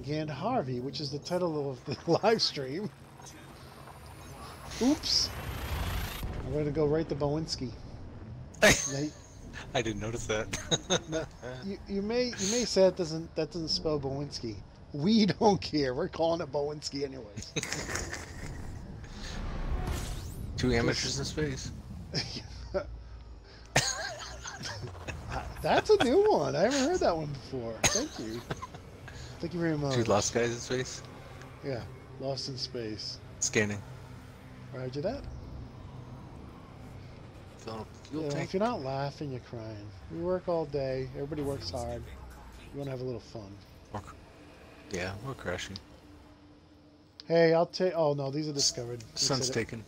[SPEAKER 1] Gant Harvey, which is the title of the live stream. Oops. I'm going to go right to Bowinski.
[SPEAKER 2] I didn't notice that.
[SPEAKER 1] Now, you may say that doesn't spell Bowinski. We don't care. We're calling it Bowinski anyways.
[SPEAKER 2] 2 amateurs in space.
[SPEAKER 1] That's a new one. I haven't heard that one before. Thank you. Thank you very much.
[SPEAKER 2] 2 lost guys in space.
[SPEAKER 1] Yeah, lost in space.
[SPEAKER 2] Scanning.
[SPEAKER 1] Roger that.
[SPEAKER 2] Filling up the fuel
[SPEAKER 1] Yeah,
[SPEAKER 2] tank.
[SPEAKER 1] if you're not laughing, you're crying. We work all day. Everybody works hard. You want to have a little fun.
[SPEAKER 2] Yeah, we're crashing.
[SPEAKER 1] Hey, I'll take... Oh, no, these are discovered. Let's
[SPEAKER 2] Sun's
[SPEAKER 1] hit it.
[SPEAKER 2] taken.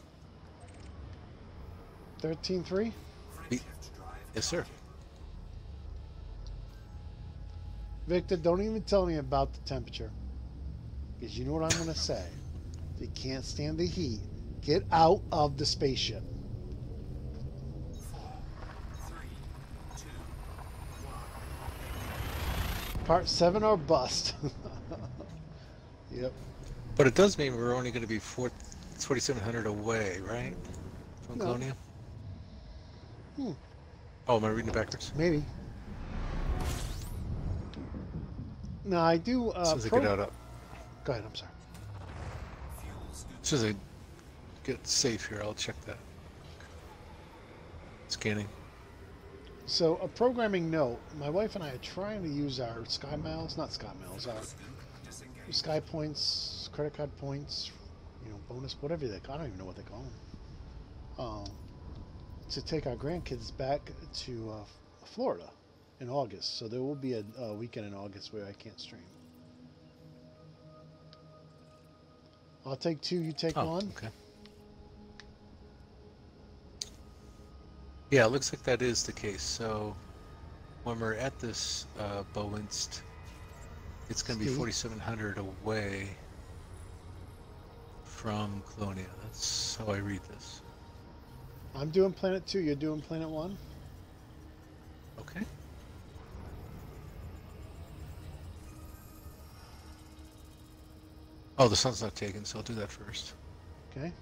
[SPEAKER 1] 13-3?
[SPEAKER 2] Yes, sir.
[SPEAKER 1] Victor, don't even tell me about the temperature. Because you know what I'm going to say. If you can't stand the heat, get out of the spaceship.
[SPEAKER 3] 4, 3, 2, 1.
[SPEAKER 1] Part 7 or bust. Yep.
[SPEAKER 2] But it does mean we're only going to be 4,700 away, right? From
[SPEAKER 1] No.
[SPEAKER 2] Colonia?
[SPEAKER 1] Hmm.
[SPEAKER 2] Oh, am I reading it backwards?
[SPEAKER 1] Maybe. No, I do...
[SPEAKER 2] As soon as I get out up.
[SPEAKER 1] Go ahead, I'm sorry.
[SPEAKER 3] Fuel scoop.
[SPEAKER 2] As soon as I get safe here, I'll check that. Scanning.
[SPEAKER 1] So, a programming note. My wife and I are trying to use our Sky Miles, not Sky Miles, our
[SPEAKER 3] Scoop disengaged.
[SPEAKER 1] Sky Points, credit card points, bonus, whatever they call. I don't even know what they call them. To take our grandkids back to Florida in August. So there will be a weekend in August where I can't stream. I'll take 2, you take 1.
[SPEAKER 2] Okay. Yeah, it looks like that is the case. So when we're at this Bowinst, it's going to be
[SPEAKER 1] Ski.
[SPEAKER 2] 4,700 away from Colonia. That's how I read this.
[SPEAKER 1] I'm doing Planet 2, you're doing Planet 1.
[SPEAKER 2] Okay. Oh, the sun's not taken, so I'll do that first.
[SPEAKER 1] Okay.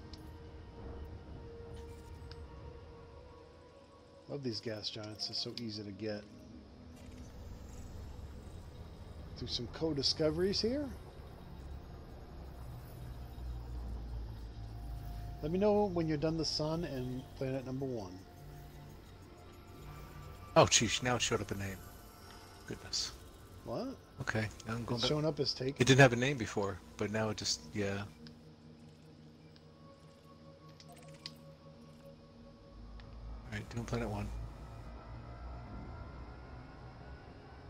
[SPEAKER 1] Love these gas giants, they're so easy to get. Do some co-discoveries here. Let me know when you're done the sun and planet number 1.
[SPEAKER 2] Oh, geez, now it showed up a name. Goodness.
[SPEAKER 1] What?
[SPEAKER 2] Okay, now I'm going
[SPEAKER 1] It's
[SPEAKER 2] back.
[SPEAKER 1] showing up as taken.
[SPEAKER 2] It didn't have a name before, but now it just, yeah. Alright, doing Planet 1.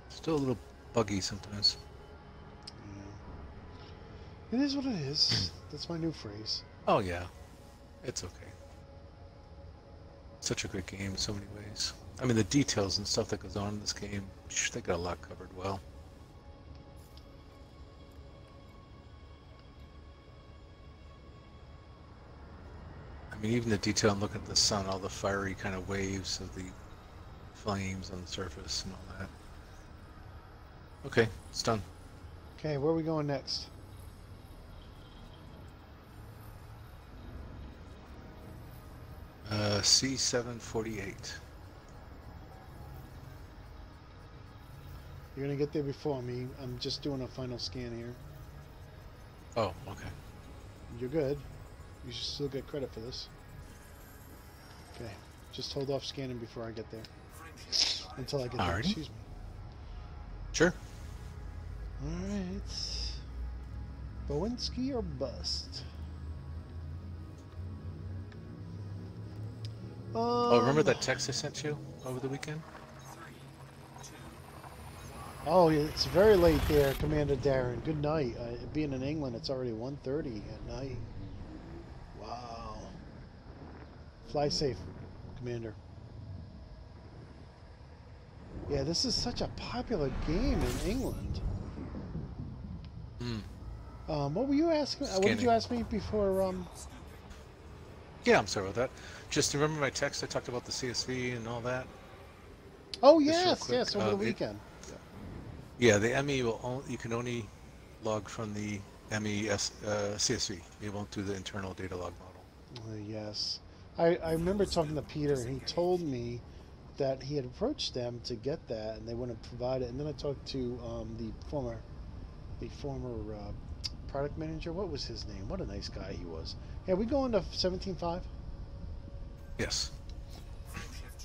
[SPEAKER 2] Still a little buggy sometimes.
[SPEAKER 1] Yeah. It is what it is. That's my new phrase.
[SPEAKER 2] Oh, yeah. It's okay. Such a great game in so many ways. I mean, the details and stuff that goes on in this game, they got a lot covered well. I mean, even the detail in looking at the sun, all the fiery kind of waves of the flames on the surface and all that. Okay, it's done.
[SPEAKER 1] Okay, where are we going next?
[SPEAKER 2] C748.
[SPEAKER 1] You're gonna get there before me. I'm just doing a final scan here.
[SPEAKER 2] Oh, okay.
[SPEAKER 1] You're good. You should still get credit for this. Okay, just hold off scanning before I get there.
[SPEAKER 3] Frameshift drive.
[SPEAKER 1] Until I get there.
[SPEAKER 2] Alrighty.
[SPEAKER 1] Excuse me.
[SPEAKER 2] Sure.
[SPEAKER 1] Alright. Bowinski or bust?
[SPEAKER 2] Oh, remember that text I sent you over the weekend?
[SPEAKER 1] Oh, yeah, it's very late there, Commander Darren. Good night. Being in England, it's already 1:30 at night. Wow. Fly safe, Commander. Yeah, this is such a popular game in England.
[SPEAKER 2] Hmm.
[SPEAKER 1] What were you asking? What did you
[SPEAKER 2] Scanning.
[SPEAKER 1] ask me before?
[SPEAKER 2] Yeah, I'm sorry about that. Just remember my text I talked about the CSV and all that?
[SPEAKER 1] Oh,
[SPEAKER 2] Just real
[SPEAKER 1] yes,
[SPEAKER 2] quick.
[SPEAKER 1] yes, over the weekend.
[SPEAKER 2] Yeah, the ME will only, you can only log from the MES CSV. You won't do the internal data log model.
[SPEAKER 1] Yes. I remember talking to Peter, and he told me that he had approached them to get that, and they wouldn't provide it. And then I talked to the former product manager. What was his name? What a nice guy he was. Yeah, we go into 17.5.
[SPEAKER 2] Yes.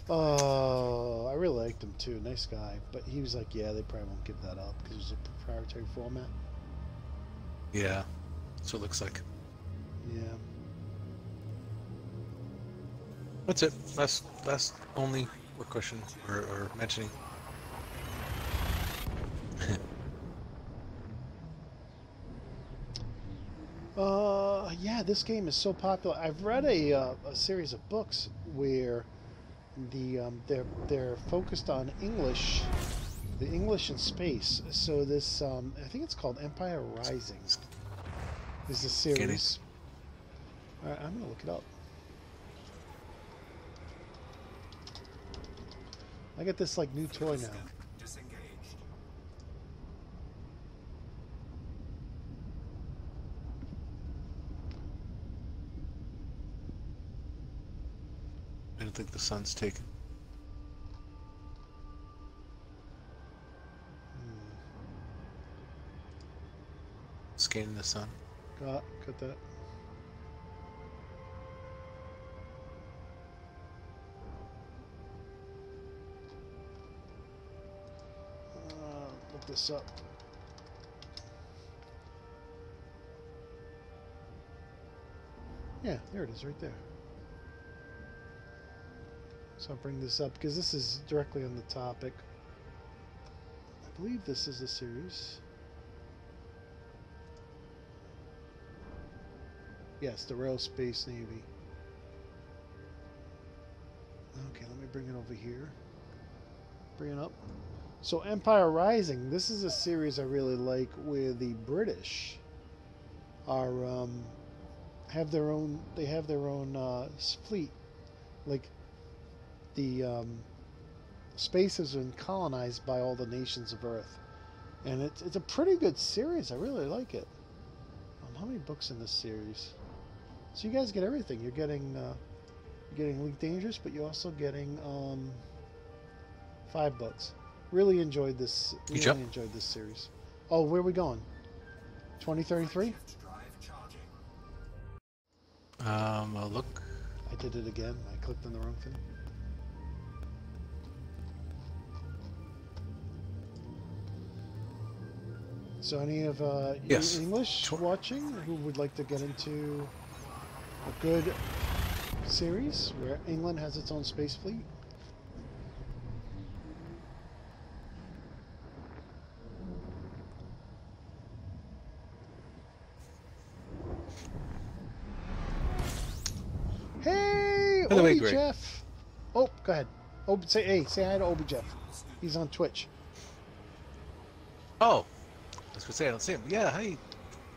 [SPEAKER 1] I really liked him too. Nice guy. But he was like, yeah, they probably won't give that up because it's a proprietary format.
[SPEAKER 2] Yeah. So it looks like.
[SPEAKER 1] Yeah.
[SPEAKER 2] That's it. Last only question or mentioning.
[SPEAKER 1] Yeah, this game is so popular. I've read a series of books where they're focused on English, the English in space. So this I think it's called Empire Rising. Is the series? All right, I'm gonna look it up. I got this like new toy now.
[SPEAKER 3] Disengaged.
[SPEAKER 2] I don't think the sun's taken. Scanning the sun.
[SPEAKER 1] Got that. Look this up. Yeah, there it is, right there. So I'll bring this up because this is directly on the topic. I believe this is a series. Yes, the Royal Space Navy. Okay, let me bring it over here. Bring it up. So Empire Rising, this is a series I really like where the British are have their own fleet. Like the space has been colonized by all the nations of Earth. And it's a pretty good series. I really like it. How many books in this series? So you guys get everything. You're getting Elite Dangerous, but you're also getting 5 books. Really enjoyed this. Really enjoyed this series. Oh, where are we going? 2033?
[SPEAKER 3] Drive charging.
[SPEAKER 2] I'll look.
[SPEAKER 1] I did it again. I clicked on the wrong thing. So any of you
[SPEAKER 2] Yes.
[SPEAKER 1] English watching who would like to get into a good series where England has its own space fleet? Hey,
[SPEAKER 2] By the way,
[SPEAKER 1] Obi
[SPEAKER 2] Greg.
[SPEAKER 1] Jeff. Oh, go ahead. Say hi to Obi Jeff. He's on Twitch.
[SPEAKER 2] Oh, I was gonna say I don't see him. Yeah, hi,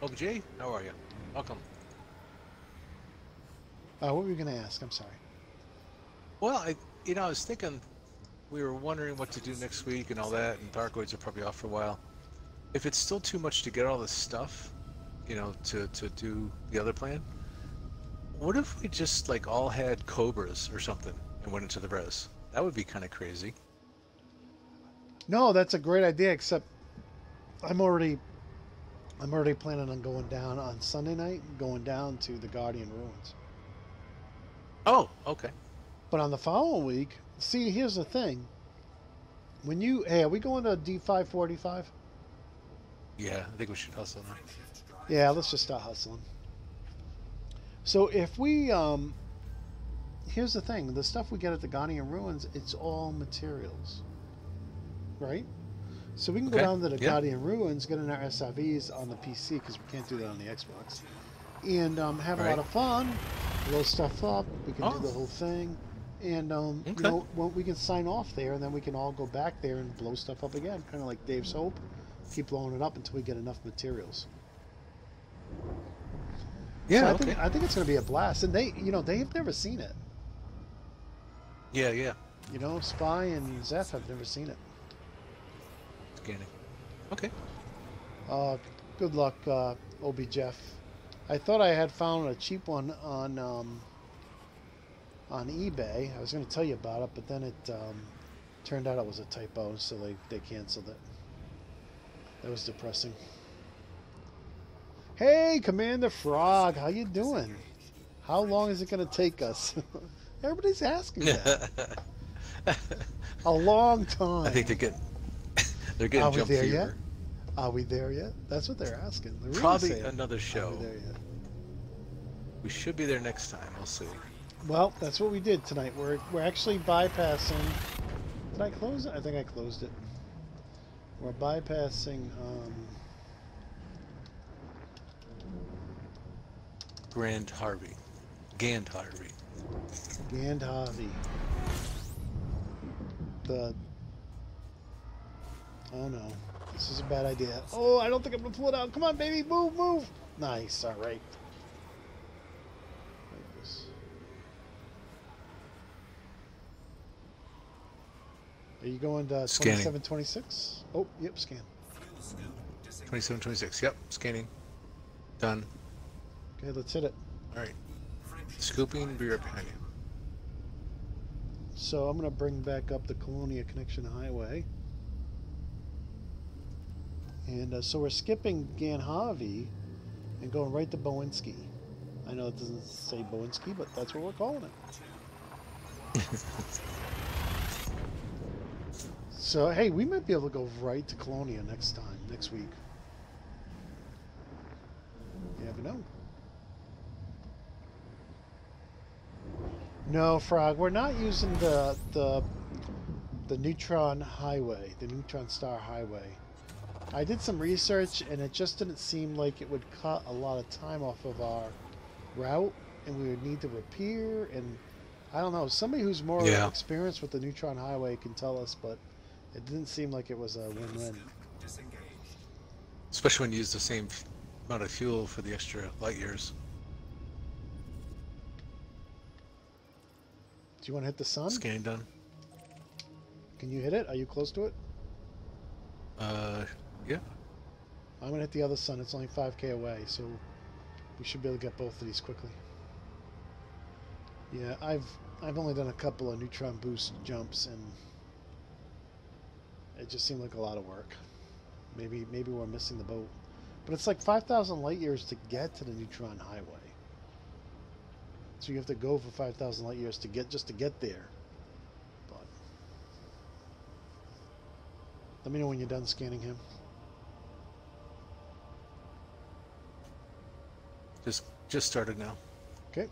[SPEAKER 2] OBJ. How are you? Welcome.
[SPEAKER 1] What were you going to ask? I'm sorry.
[SPEAKER 2] Well, I was thinking we were wondering what to do next week and all that, and Darkoids are probably off for a while. If it's still too much to get all this stuff, to do the other plan, what if we just like all had Cobras or something and went into the res? That would be kind of crazy.
[SPEAKER 1] No, that's a great idea. Except I'm already planning on going down on Sunday night, going down to the Guardian Ruins.
[SPEAKER 2] Oh, okay.
[SPEAKER 1] But on the following week, see, here's the thing. Hey, are we going to D545?
[SPEAKER 2] Yeah, I think we should hustle now.
[SPEAKER 1] Yeah, let's just start hustling. So if we, here's the thing: the stuff we get at the Ghanaian ruins, it's all materials, right? So we can go
[SPEAKER 2] Okay,
[SPEAKER 1] down to the
[SPEAKER 2] yeah.
[SPEAKER 1] Guardian Ruins, get in our SRVs on the PC because we can't do that on the Xbox, and have a lot
[SPEAKER 2] Right.
[SPEAKER 1] of fun, blow stuff up. We can do
[SPEAKER 2] Oh.
[SPEAKER 1] the whole thing, and you
[SPEAKER 2] Okay.
[SPEAKER 1] know, well, we can sign off there, and then we can all go back there and blow stuff up again, kind of like Dave's Hope. Keep blowing it up until we get enough materials.
[SPEAKER 2] Yeah.
[SPEAKER 1] So
[SPEAKER 2] Okay.
[SPEAKER 1] I think it's going to be a blast, and they, you know, they've never seen it.
[SPEAKER 2] Yeah. Yeah.
[SPEAKER 1] You know, Spy and Zeph have never seen it.
[SPEAKER 2] Scanning. Okay.
[SPEAKER 1] Good luck, Obi Jeff. I thought I had found a cheap one on eBay. I was going to tell you about it, but then it turned out it was a typo, so they canceled it. That was depressing. Hey, Commander Frog, how you doing? How long is it going to take us? Everybody's asking that. A long time.
[SPEAKER 2] I think they're getting
[SPEAKER 1] Are we
[SPEAKER 2] jump
[SPEAKER 1] there
[SPEAKER 2] fever.
[SPEAKER 1] yet? Are we there yet? That's what they're asking. They're really
[SPEAKER 2] Probably
[SPEAKER 1] saying,
[SPEAKER 2] another
[SPEAKER 1] Are
[SPEAKER 2] show.
[SPEAKER 1] we there yet?
[SPEAKER 2] We should be there next time. We'll see.
[SPEAKER 1] Well, that's what we did tonight. We're actually bypassing. Did I close it? I think I closed it. We're bypassing
[SPEAKER 2] Grand Harvey. Gandharvey.
[SPEAKER 1] Gandhavi. Oh no, this is a bad idea. Oh, I don't think I'm gonna pull it out. Come on, baby, move, move. Nice. All right. Are you going to
[SPEAKER 2] Scanning.
[SPEAKER 1] 2726? Oh, yep, scan.
[SPEAKER 3] Fuel scoop disengaged.
[SPEAKER 2] 2726. Yep. Scanning. Done.
[SPEAKER 1] Okay, let's hit it.
[SPEAKER 2] All right.
[SPEAKER 3] Frameshift
[SPEAKER 2] Scooping. Be right
[SPEAKER 3] drive
[SPEAKER 2] behind you.
[SPEAKER 1] So I'm going to bring back up the Colonia Connection Highway. And so we're skipping Gandhavi and going right to Bowinski. I know it doesn't say Bowinski, but that's what we're calling it. So, hey, we might be able to go right to Colonia next week. You never know. No, Frog, we're not using the Neutron Highway, the Neutron Star Highway. I did some research, and it just didn't seem like it would cut a lot of time off of our route, and we would need to repair, and I don't know, somebody who's more
[SPEAKER 2] Yeah.
[SPEAKER 1] experienced with the Neutron Highway can tell us, but it didn't seem like it was a win-win.
[SPEAKER 3] scoop disengaged.
[SPEAKER 2] Especially when you use the same amount of fuel for the extra light years.
[SPEAKER 1] Do you want to hit the sun?
[SPEAKER 2] Scanning done.
[SPEAKER 1] Can you hit it? Are you close to it?
[SPEAKER 2] Yeah.
[SPEAKER 1] I'm going to hit the other sun. It's only 5K away, so we should be able to get both of these quickly. Yeah, I've only done a couple of neutron boost jumps, and it just seemed like a lot of work. Maybe we're missing the boat, but it's like 5,000 light years to get to the neutron highway. So you have to go for 5,000 light years to get there. But let me know when you're done scanning him.
[SPEAKER 2] Just started now.
[SPEAKER 1] Okay.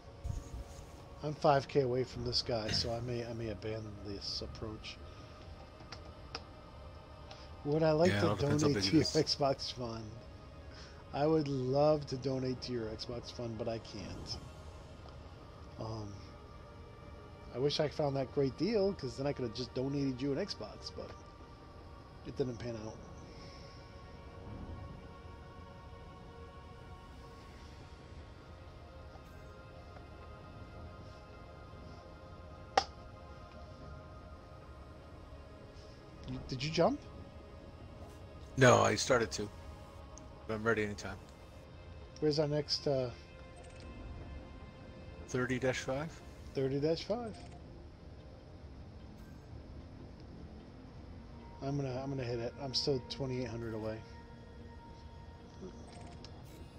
[SPEAKER 1] I'm 5K away from this guy, so I may abandon this approach. Would I like
[SPEAKER 2] Yeah,
[SPEAKER 1] to
[SPEAKER 2] it depends how
[SPEAKER 1] donate
[SPEAKER 2] big
[SPEAKER 1] to
[SPEAKER 2] it
[SPEAKER 1] your
[SPEAKER 2] is.
[SPEAKER 1] Xbox fund? I would love to donate to your Xbox fund, but I can't. I wish I found that great deal, because then I could have just donated you an Xbox, but it didn't pan out. Did you jump?
[SPEAKER 2] No, I started to. But I'm ready anytime.
[SPEAKER 1] Where's our next
[SPEAKER 2] 30-5.
[SPEAKER 1] 30-5? I'm gonna hit it. I'm still 2,800 away.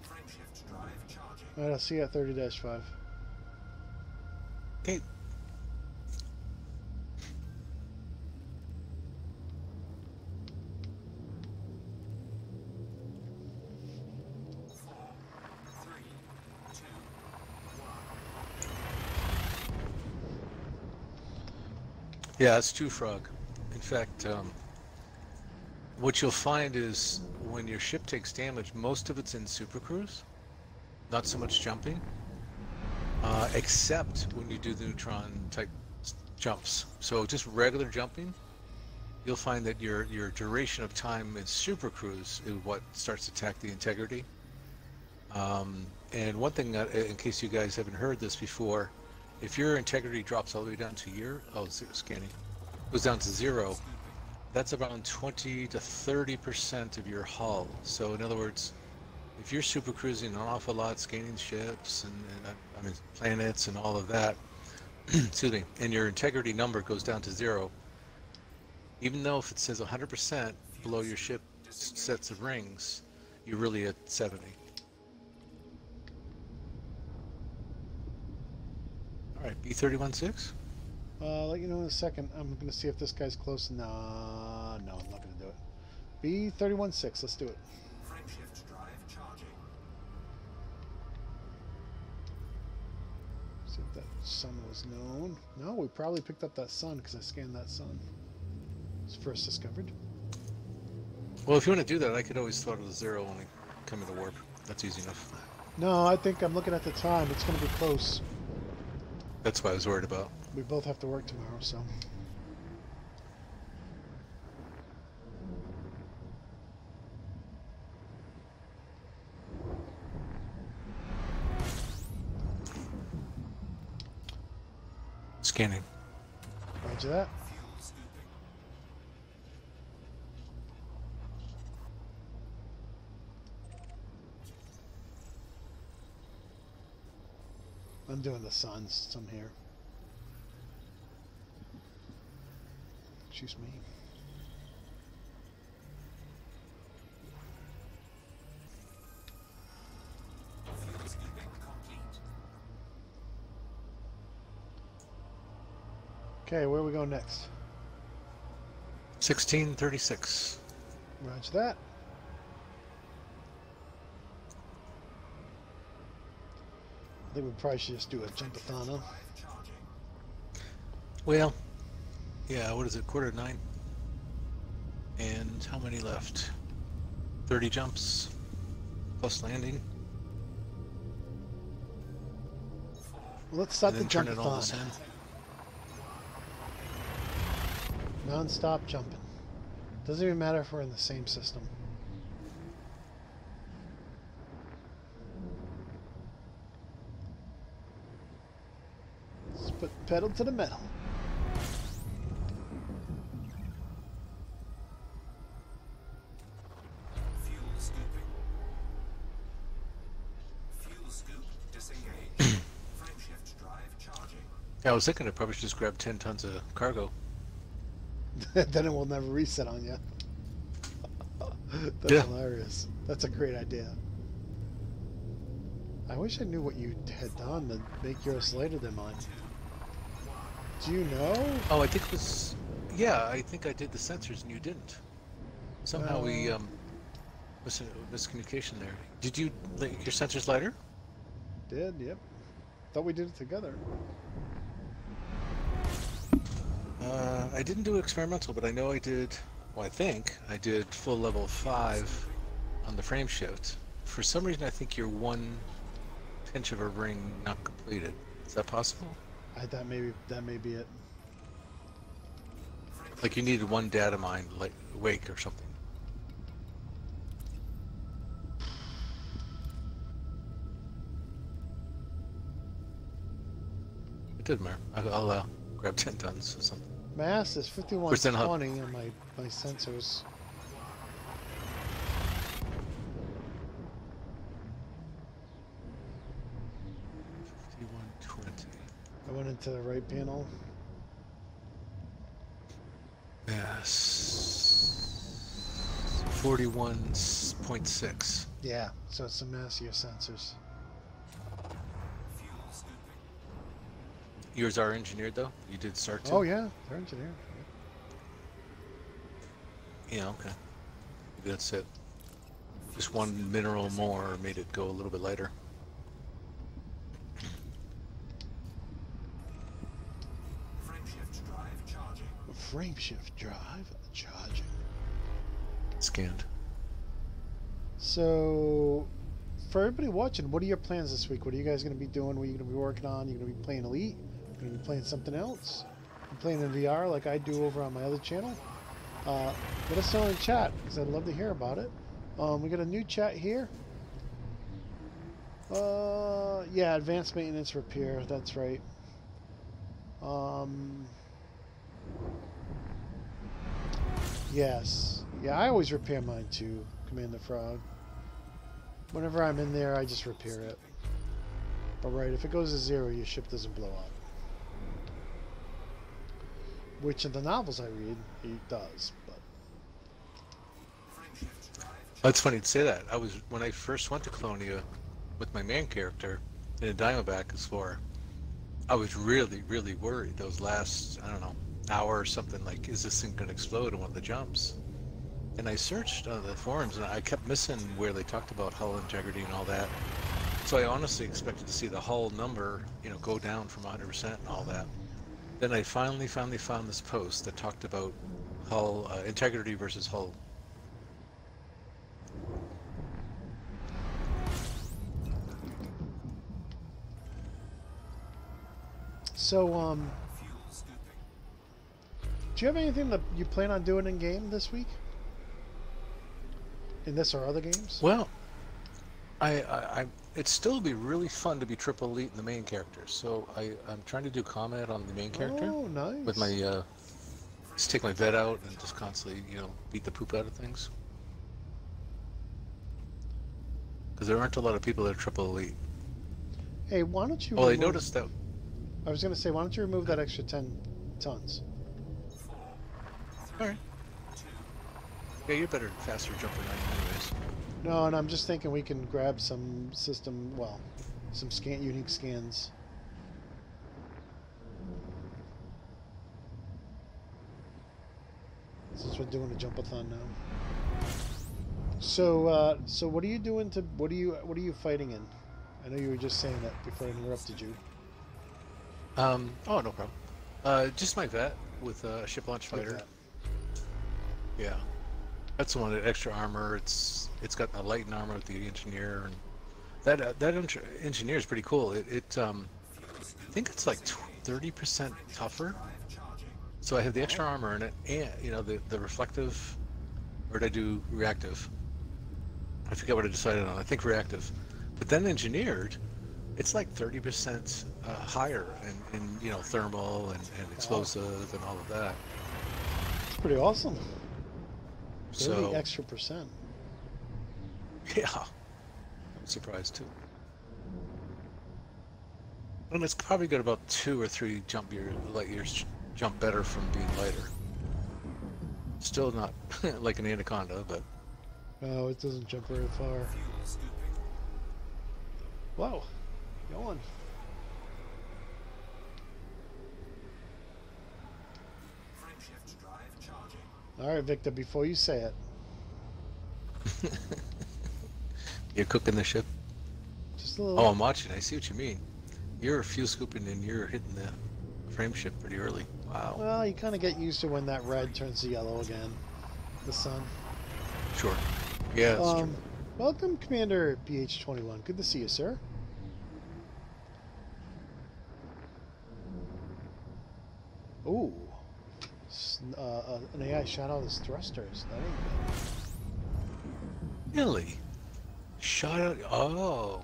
[SPEAKER 3] Frameshift drive charging.
[SPEAKER 1] All right, I'll see you at 30-5.
[SPEAKER 2] Okay. Yeah, it's true, Frog. In fact, what you'll find is when your ship takes damage, most of it's in Super Cruise, not so much jumping, except when you do the neutron type jumps. So just regular jumping, you'll find that your duration of time in Super Cruise is what starts to attack the integrity. And one thing, in case you guys haven't heard this before, if your integrity drops all the way down to scanning, goes down to 0, that's around 20 to 30% of your hull. So in other words, if you're super cruising an awful lot, scanning ships and I mean planets and all of that, excuse me, and your integrity number goes down to 0, even though if it says 100% below your ship sets of rings, you're really at 70. All right, B31-6.
[SPEAKER 1] I'll let you know in a second. I'm going to see if this guy's close. No, I'm not going to do it. B31-6, let's do it.
[SPEAKER 3] Frameshift drive charging.
[SPEAKER 1] See if that sun was known. No, we probably picked up that sun because I scanned that sun. It's first discovered.
[SPEAKER 2] Well, if you want to do that, I could always throttle to 0 when I come into warp. That's easy enough.
[SPEAKER 1] No, I think I'm looking at the time. It's going to be close.
[SPEAKER 2] That's what I was worried about.
[SPEAKER 1] We both have to work tomorrow, so.
[SPEAKER 2] Scanning.
[SPEAKER 1] Roger that.
[SPEAKER 3] Fuel scooping.
[SPEAKER 1] I'm doing the suns. Some here. Excuse me.
[SPEAKER 3] Fuel scooping complete.
[SPEAKER 1] Okay, where we go next?
[SPEAKER 2] 1636.
[SPEAKER 1] Roger that. I think we probably should just do a jumpathon.
[SPEAKER 3] Drive charging.
[SPEAKER 2] Well, yeah, what is it, 8:45? And how many left? 30 jumps, plus landing.
[SPEAKER 1] Well, let's start
[SPEAKER 2] And
[SPEAKER 1] the
[SPEAKER 2] then turn it all to
[SPEAKER 1] jumpathon.
[SPEAKER 2] send.
[SPEAKER 1] Non-stop jumping. Doesn't even matter if we're in the same system. Let's put pedal to the metal.
[SPEAKER 3] Fuel scooping. Fuel scoop disengaged. Frameshift drive charging.
[SPEAKER 2] Yeah, I was thinking I probably should just grab 10 tons of cargo.
[SPEAKER 1] Then it will never reset on you. That's
[SPEAKER 2] Yeah.
[SPEAKER 1] hilarious. That's a great idea. I wish I knew what you had done to make yours later than mine. Do you know?
[SPEAKER 2] Oh, I think it was... Yeah, I think I did the sensors and you didn't. Somehow we... miscommunication there. Did you... your sensors lighter?
[SPEAKER 1] Did, yep. Thought we did it together.
[SPEAKER 2] I didn't do experimental, but I know I did... Well, I think I did full level 5 on the frame shift. For some reason, I think you're 1 pinch of a ring not completed. Is that possible?
[SPEAKER 1] That may be it.
[SPEAKER 2] Like you needed 1 data mine, like wake or something. It didn't matter. I'll grab 10 tons or something.
[SPEAKER 1] Mass is
[SPEAKER 2] Percent hub.
[SPEAKER 1] 5120 on my sensors. I went into the right panel.
[SPEAKER 2] Yes. 41.6.
[SPEAKER 1] Yeah, so it's the mass of your sensors.
[SPEAKER 3] Fuel scooping.
[SPEAKER 2] Yours are engineered though? You did start to?
[SPEAKER 1] Oh yeah, they're engineered.
[SPEAKER 2] Yeah, okay. Maybe that's it. Just 1 mineral more made it go a little bit lighter.
[SPEAKER 3] Frameshift drive charging.
[SPEAKER 1] frame shift drive charging.
[SPEAKER 2] Scanned.
[SPEAKER 1] So, for everybody watching, what are your plans this week? What are you guys going to be doing? What are you going to be working on? You're going to be playing Elite? You're going to be playing something else? You're playing in VR like I do over on my other channel? Let us know in chat, because I'd love to hear about it. We got a new chat here. Yeah, advanced maintenance repair, that's right. Yes. Yeah, I always repair mine too, Commander Frog. Whenever I'm in there, I just repair it. But right, if it goes to 0, your ship doesn't blow up. Which in the novels I read, it does. But
[SPEAKER 2] That's funny to say that. When I first went to Colonia with my main character in a Diamondback Explorer, I was really, really worried those last, I don't know, hour or something, like, is this thing going to explode in one of the jumps? And I searched the forums, and I kept missing where they talked about hull integrity and all that. So I honestly expected to see the hull number, go down from 100% and all that. Then I finally found this post that talked about hull integrity versus hull.
[SPEAKER 1] so, do you have anything that you plan on doing in game this week? In this or other games?
[SPEAKER 2] Well, it'd still be really fun to be triple elite in the main character. So I'm trying to do combat on the main character.
[SPEAKER 1] Oh, nice.
[SPEAKER 2] With my just take my vet out and just constantly beat the poop out of things. Because there aren't a lot of people that are triple elite.
[SPEAKER 1] Hey, why don't you?
[SPEAKER 2] Well, I noticed that.
[SPEAKER 1] I was going to say, why don't you remove that extra 10 tons?
[SPEAKER 2] All right. Yeah, you're better, faster jumper than I am anyways.
[SPEAKER 1] No, and I'm just thinking we can grab some system, well, some unique scans. Since we're doing a jump-a-thon now. So, so what are you doing to? What are you fighting in? I know you were just saying that before I interrupted you.
[SPEAKER 2] Oh, no problem. Just my vet with a ship launch fighter.
[SPEAKER 1] Like
[SPEAKER 2] yeah, that's the one. That extra armor. It's got a light armor with the engineer, and that engineer is pretty cool. I think it's like 30% tougher. So I have the extra armor in it, and the reflective, or did I do reactive? I forget what I decided on. I think reactive, but then engineered, it's like 30% higher in thermal and explosive and all of that.
[SPEAKER 1] It's pretty awesome. 30
[SPEAKER 2] So
[SPEAKER 1] extra percent.
[SPEAKER 2] Yeah, I'm surprised too. And it's probably got about 2 or 3 light years jump better from being lighter. Still not like an Anaconda, but
[SPEAKER 1] No, it doesn't jump very far. Whoa, going. All right, Victor. Before you say it,
[SPEAKER 2] you're cooking the ship.
[SPEAKER 1] just a little.
[SPEAKER 2] Oh, I'm watching. I see what you mean. You're fuel scooping and you're hitting the frame ship pretty early. Wow.
[SPEAKER 1] Well, you kind of get used to when that red turns to yellow again. The sun.
[SPEAKER 2] Sure. Yeah, that's true.
[SPEAKER 1] Welcome, Commander BH21. Good to see you, sir. Ooh. An AI shot out his thrusters. That ain't good.
[SPEAKER 2] Really? Shot out. Oh.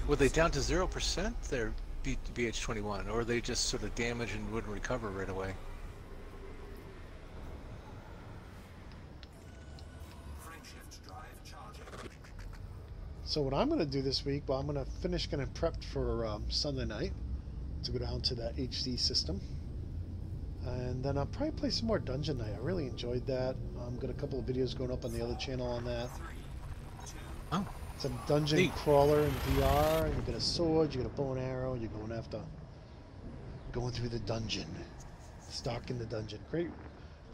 [SPEAKER 2] Were they down to 0% their BH21, or they just sort of damaged and wouldn't recover right away?
[SPEAKER 1] So what I'm going to do this week, well, I'm going to finish getting prepped for Sunday night to go down to that HD system. And then I'll probably play some more Dungeon Night. I really enjoyed that. Got a couple of videos going up on the other channel on that.
[SPEAKER 2] Oh.
[SPEAKER 1] It's a dungeon
[SPEAKER 2] Neat.
[SPEAKER 1] crawler in VR. You get a sword, you get a bow and arrow, you're going through the dungeon. Stalking the dungeon. Great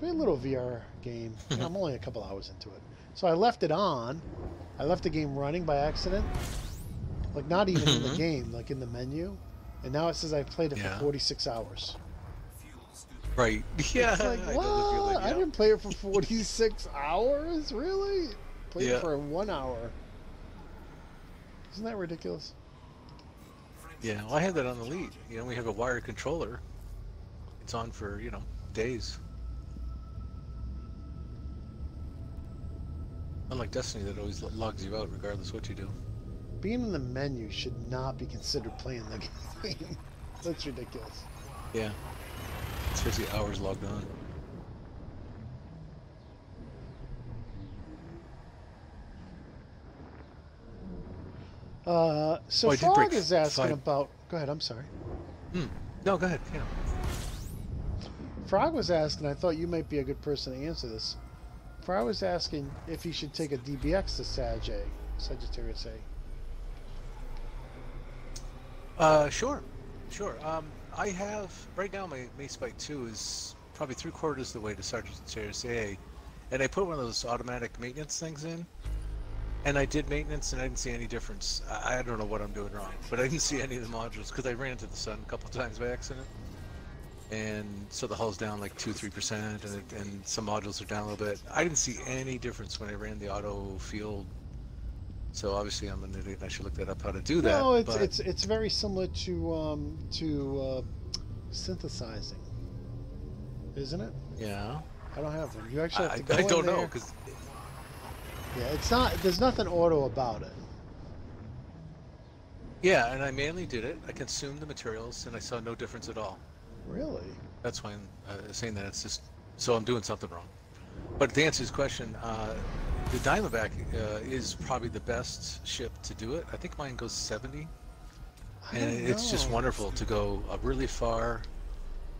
[SPEAKER 1] little VR game. I'm only a couple hours into it. So I left it on. I left the game running by accident. Like not even in the game, like in the menu. And now it says I've played it for 46 hours.
[SPEAKER 2] Right. Yeah,
[SPEAKER 1] It's like,
[SPEAKER 2] I know the feeling.
[SPEAKER 1] what? I
[SPEAKER 2] Yeah.
[SPEAKER 1] didn't play it for 46 hours? Really? Played it
[SPEAKER 2] Yeah.
[SPEAKER 1] for 1 hour. Isn't that ridiculous?
[SPEAKER 2] Yeah. Well, I had that on Elite. You know, we have a wired controller. It's on for, days. Unlike Destiny, that always logs you out regardless what you do.
[SPEAKER 1] Being in the menu should not be considered playing the game. That's ridiculous.
[SPEAKER 2] Yeah. Especially hours logged on.
[SPEAKER 1] So
[SPEAKER 2] Oh, I did break
[SPEAKER 1] Frog is asking
[SPEAKER 2] 5.
[SPEAKER 1] about... Go ahead, I'm sorry.
[SPEAKER 2] No, go ahead. Yeah.
[SPEAKER 1] Frog was asking, I thought you might be a good person to answer this. Frog was asking if he should take a DBX to Sagittarius A.
[SPEAKER 2] Sure. Sure. I have, right now my Macebyte 2 is probably 3/4 the way to Sagittarius A, and I put one of those automatic maintenance things in, and I did maintenance and I didn't see any difference. I don't know what I'm doing wrong, but I didn't see any of the modules because I ran into the sun a couple times by accident. And so the hull's down like 2-3%, and some modules are down a little bit. I didn't see any difference when I ran the auto field. So obviously I'm an idiot. I should look that up how to do that.
[SPEAKER 1] No,
[SPEAKER 2] but
[SPEAKER 1] it's very similar to synthesizing, isn't it?
[SPEAKER 2] yeah,
[SPEAKER 1] I don't have one. You actually have to go
[SPEAKER 2] I don't
[SPEAKER 1] in there.
[SPEAKER 2] know because
[SPEAKER 1] Yeah, it's not. There's nothing auto about it.
[SPEAKER 2] yeah, and I manually did it. I consumed the materials and I saw no difference at all.
[SPEAKER 1] Really?
[SPEAKER 2] That's why I'm saying that. It's just so I'm doing something wrong. But to answer his question, the Diamondback is probably the best ship to do it. I think mine goes 70,
[SPEAKER 1] I
[SPEAKER 2] and
[SPEAKER 1] don't
[SPEAKER 2] it's just
[SPEAKER 1] know.
[SPEAKER 2] wonderful to go really far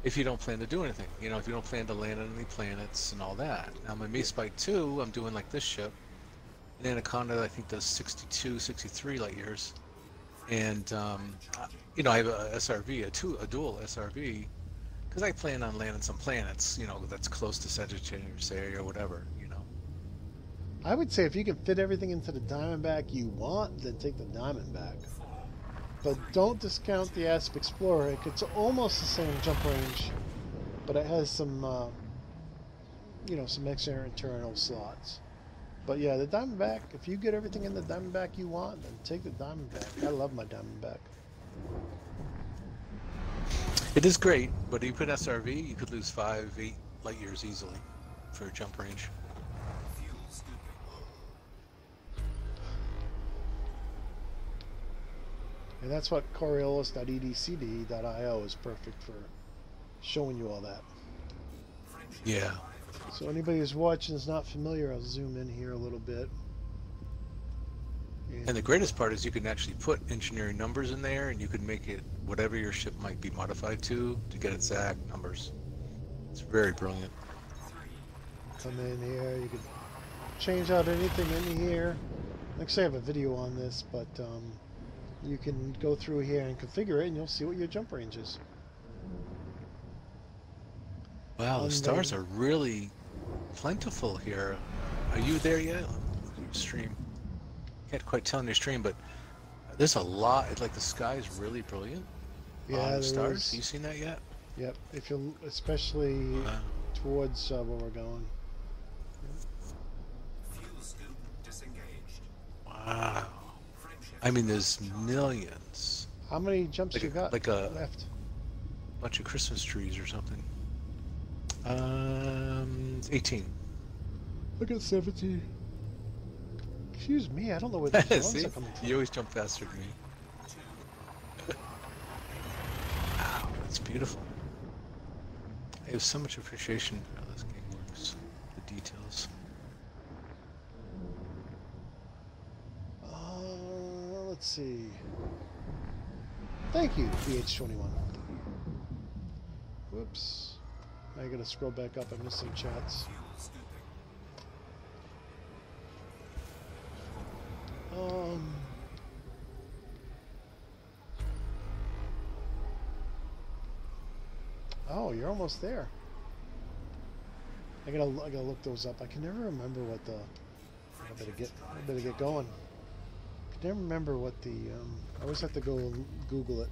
[SPEAKER 2] if you don't plan to do anything. You know, if you don't plan to land on any planets and all that. Now my Macebyte 2, I'm doing like this ship. An Anaconda, I think, does 62, 63 light years. And, I have a SRV, a dual SRV, because I plan on landing some planets, that's close to Sagittarius area or whatever,
[SPEAKER 1] I would say if you can fit everything into the Diamondback you want, then take the Diamondback. But don't discount the Asp Explorer. It's almost the same jump range, but it has some, some extra internal slots. But yeah, the Diamondback, if you get everything in the Diamondback you want, then take the Diamondback. I love my Diamondback.
[SPEAKER 2] It is great, but if you put SRV, you could lose 5-8 light years easily for jump range.
[SPEAKER 3] Fuel scooping.
[SPEAKER 1] And that's what Coriolis.edcd.io is perfect for showing you all that.
[SPEAKER 2] Yeah.
[SPEAKER 1] So anybody who's watching is not familiar, I'll zoom in here a little bit.
[SPEAKER 2] And the greatest part is you can actually put engineering numbers in there, and you can make it whatever your ship might be modified to get exact numbers. It's very brilliant.
[SPEAKER 1] Come in here, you can change out anything in here. Actually, I have a video on this, but you can go through here and configure it, and you'll see what your jump range is.
[SPEAKER 2] Wow, the stars are really plentiful here. Are you there yet? Stream. Can't quite tell in your stream, but there's a lot. It's like the sky is really brilliant.
[SPEAKER 1] Yeah, there
[SPEAKER 2] stars.
[SPEAKER 1] is.
[SPEAKER 2] You seen that yet?
[SPEAKER 1] Yep. If you, especially towards where we're going.
[SPEAKER 3] Fuel scoop disengaged.
[SPEAKER 2] Wow.
[SPEAKER 3] Friendship
[SPEAKER 2] I mean, there's millions.
[SPEAKER 1] How many jumps
[SPEAKER 2] Like
[SPEAKER 1] you
[SPEAKER 2] a-
[SPEAKER 1] got
[SPEAKER 2] like a-
[SPEAKER 1] left?
[SPEAKER 2] Bunch of Christmas trees or something. 18.
[SPEAKER 1] Look at 17. Excuse me, I don't know where these runs
[SPEAKER 2] See?
[SPEAKER 1] are coming from.
[SPEAKER 2] You always jump faster than me. Wow, that's beautiful. I have so much appreciation for how this game works. The details.
[SPEAKER 1] Let's see. Thank you, BH21. Whoops. I gotta scroll back up. I missed some chats.
[SPEAKER 3] fuel scooping.
[SPEAKER 1] Oh, you're almost there. I gotta look those up. I can never remember what the. I better get going. I can never remember what the. I always have to go Google it.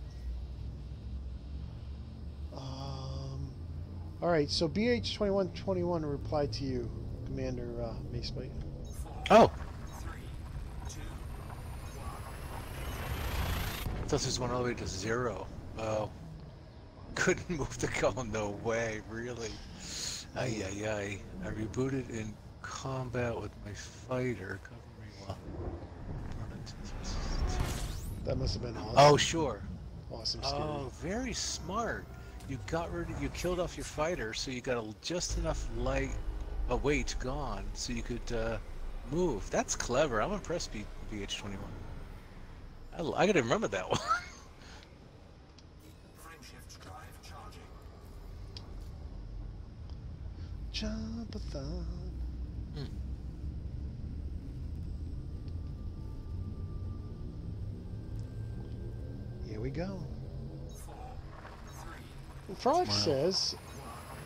[SPEAKER 1] All right, so BH2121 replied to you, Commander Macebyte.
[SPEAKER 2] Oh,
[SPEAKER 3] 3, 2,
[SPEAKER 2] I thought this went all the way to 0. Oh, couldn't move the goal. No way, really. Ay, ay, ay. I rebooted in combat with my fighter. Cover me while.
[SPEAKER 1] That must have been awesome.
[SPEAKER 2] Oh, sure.
[SPEAKER 1] Awesome, scary.
[SPEAKER 2] Oh, very smart. You killed off your fighter, so you got just enough weight gone, so you could move. That's clever. I'm impressed, BH21. I gotta remember that one.
[SPEAKER 3] frameshift drive charging.
[SPEAKER 1] Jump-a-thon. Here we go.
[SPEAKER 3] 4, 3,
[SPEAKER 1] Frog
[SPEAKER 2] Wow.
[SPEAKER 1] says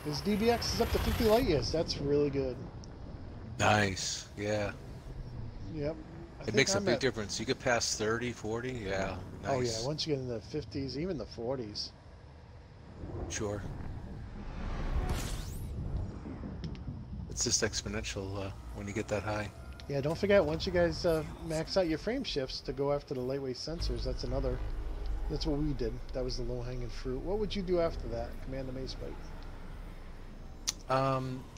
[SPEAKER 1] his DBX is up to 50 light years. That's really good.
[SPEAKER 2] Nice. Yeah.
[SPEAKER 1] Yep. I
[SPEAKER 2] It
[SPEAKER 1] think
[SPEAKER 2] makes a
[SPEAKER 1] I'm
[SPEAKER 2] big
[SPEAKER 1] at-
[SPEAKER 2] difference. You get past 30, 40. Yeah. Nice.
[SPEAKER 1] Oh yeah, once you get in the 50s, even the 40s.
[SPEAKER 2] Sure. It's just exponential when you get that high.
[SPEAKER 1] Yeah, don't forget, once you guys max out your frame shifts to go after the lightweight sensors, that's what we did. That was the low-hanging fruit. What would you do after that, Commander Macebyte?